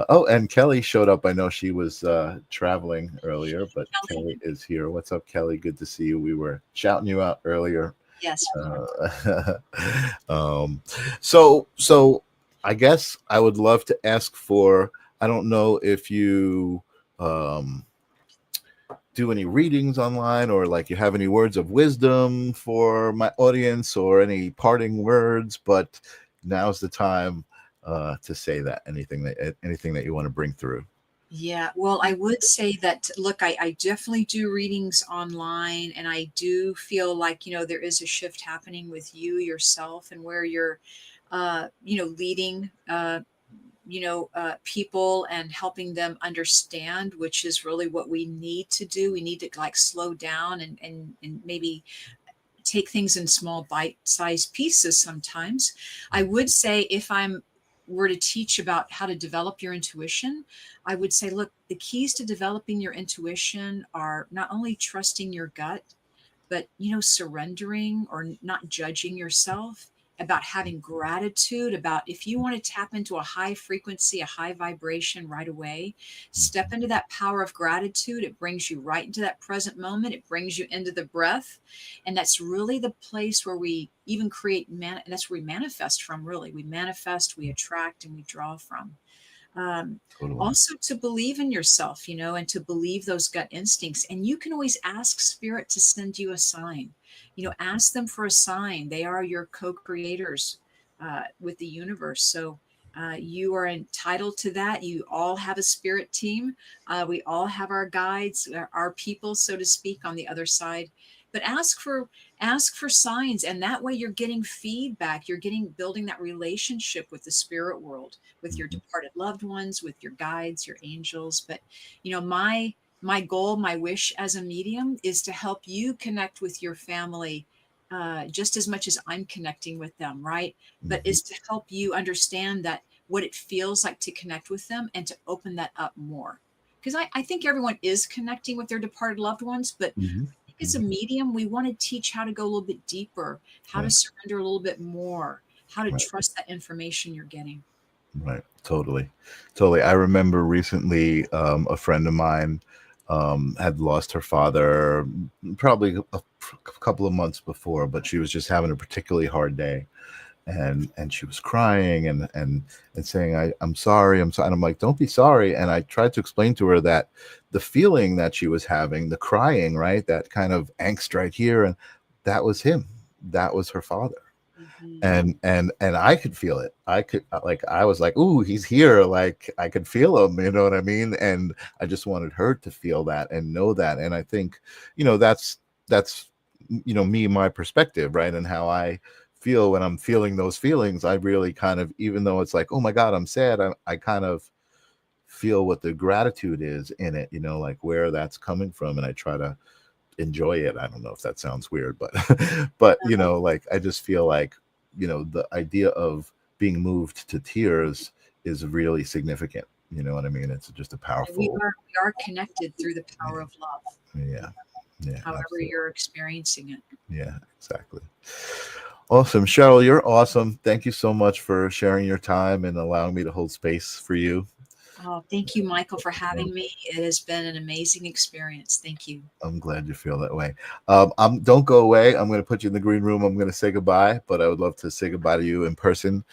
Oh, and Kelly showed up. I know she was traveling earlier, but Kelly. Kelly is here. What's up, Kelly? Good to see you. We were shouting you out earlier. Yes. Um, so I guess I would love to ask for, I don't know if you do any readings online, or like you have any words of wisdom for my audience, or any parting words, but now's the time to say that. Anything that you want to bring through. Yeah, well, I would say that, look, I definitely do readings online, and I do feel like, there is a shift happening with you yourself, and where you're, leading, people and helping them understand, which is really what we need to do. We need to like slow down and maybe take things in small bite-sized pieces sometimes. I would say, if I'm were to teach about how to develop your intuition, I would say, look, the keys to developing your intuition are not only trusting your gut, but surrendering or not judging yourself, about having gratitude, about if you want to tap into a high frequency, a high vibration right away, step into that power of gratitude. It brings you right into that present moment. It brings you into the breath. And that's really the place where we even create that's where we manifest from. Really, we manifest, we attract, and we draw from. um, Totally. Also to believe in yourself, and to believe those gut instincts. And you can always ask spirit to send you a sign. Ask them for a sign. They are your co-creators with the universe. So you are entitled to that. You all have a spirit team. We all have our guides, our people, so to speak, on the other side. But ask for signs, and that way you're getting feedback. You're building that relationship with the spirit world, with your departed loved ones, with your guides, your angels. But my goal, my wish as a medium, is to help you connect with your family just as much as I'm connecting with them, right? But Mhm. is to help you understand that what it feels like to connect with them and to open that up more. Because I think everyone is connecting with their departed loved ones, but Mhm. I think as a Mhm. medium, we want to teach how to go a little bit deeper, how to Right. surrender a little bit more, how to Right. trust that information you're getting. Right. Totally. Totally. I remember recently a friend of mine had lost her father probably a couple of months before, but she was just having a particularly hard day. And she was crying and saying, I'm sorry, I'm sorry. And I'm like, don't be sorry. And I tried to explain to her that the feeling that she was having, the crying, right, that kind of angst right here, and that was him. That was her father. Mhm. And I could feel it. I could like I was like, ooh, he's here. Like I could feel him, you know what I mean? And I just wanted her to feel that and know that. And I think, that's me, my perspective, right? And how I feel when I'm feeling those feelings. I really kind of, even though it's like, oh my God, I'm sad, I kind of feel what the gratitude is in it, like where that's coming from. And I try to enjoy it. I don't know if that sounds weird, but but like I just feel like, the idea of being moved to tears is really significant. You know what I mean? It's just a And we powerful. are we are connected through the Yeah, power of love, yeah, yeah, however absolutely. you're experiencing it. Yeah, exactly. Awesome. Cheryl, you're awesome. Thank you so much for sharing your time and allowing me to hold space for you. Oh, thank you, Michael, for having me. It has been an amazing experience. Thank you. I'm glad you feel that way. Don't go away. I'm going to put you in the green room. I'm going to say goodbye, but I would love to say goodbye to you in person.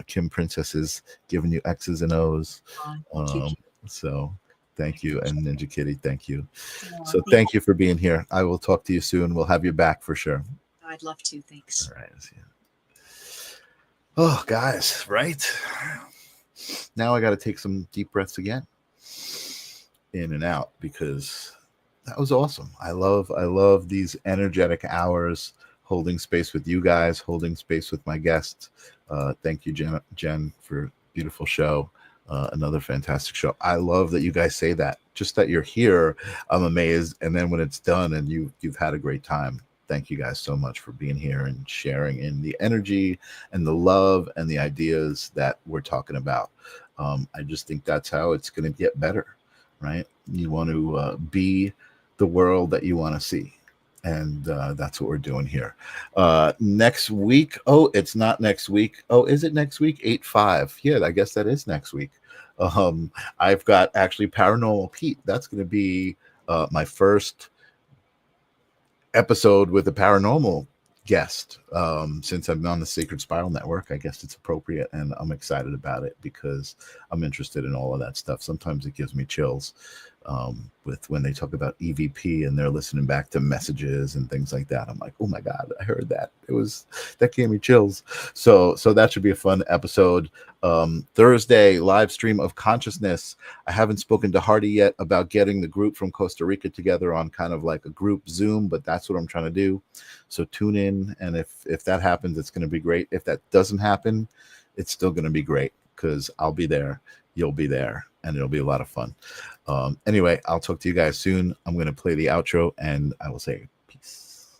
Kim Princess is giving you X's and O's. Thank you, Um, so thank you. And Ninja Kitty, thank you. Oh, So thank thank you for being here. I will talk to you soon. We'll have you back for sure. you. I'd love to. All Thanks. right. See you. Oh, guys, right? Now I got to take some deep breaths again, in and out, because that was awesome. I love these energetic hours, holding space with you guys, holding space with my guests. Thank you, Jen, for a beautiful show. Another fantastic show. I love that you guys say that. Just that you're here, I'm amazed. And then when it's done and you've had a great time, thank you guys so much for being here and sharing in the energy and the love and the ideas that we're talking about. I just think that's how it's going to get better, right? You want to be the world that you want to see. And that's what we're doing here. Next week. Oh, it's not next week. Oh, is it next week? 8/5. Yeah, I guess that is next week. I've got actually Paranormal Pete. That's going to be my first episode with a paranormal guest. Since I'm on the Sacred Spiral Network, I guess it's appropriate, and I'm excited about it because I'm interested in all of that stuff. Sometimes it gives me chills with when they talk about EVP and they're listening back to messages and things like that. I'm like, oh my God, I heard that. That gave me chills. So that should be a fun episode. Thursday, live stream of consciousness. I haven't spoken to Hardy yet about getting the group from Costa Rica together on kind of like a group Zoom, but that's what I'm trying to do. So tune in, and if that happens, it's going to be great. If that doesn't happen, it's still going to be great because I'll be there, you'll be there, and it'll be a lot of fun. Anyway, I'll talk to you guys soon. I'm going to play the outro, and I will say peace.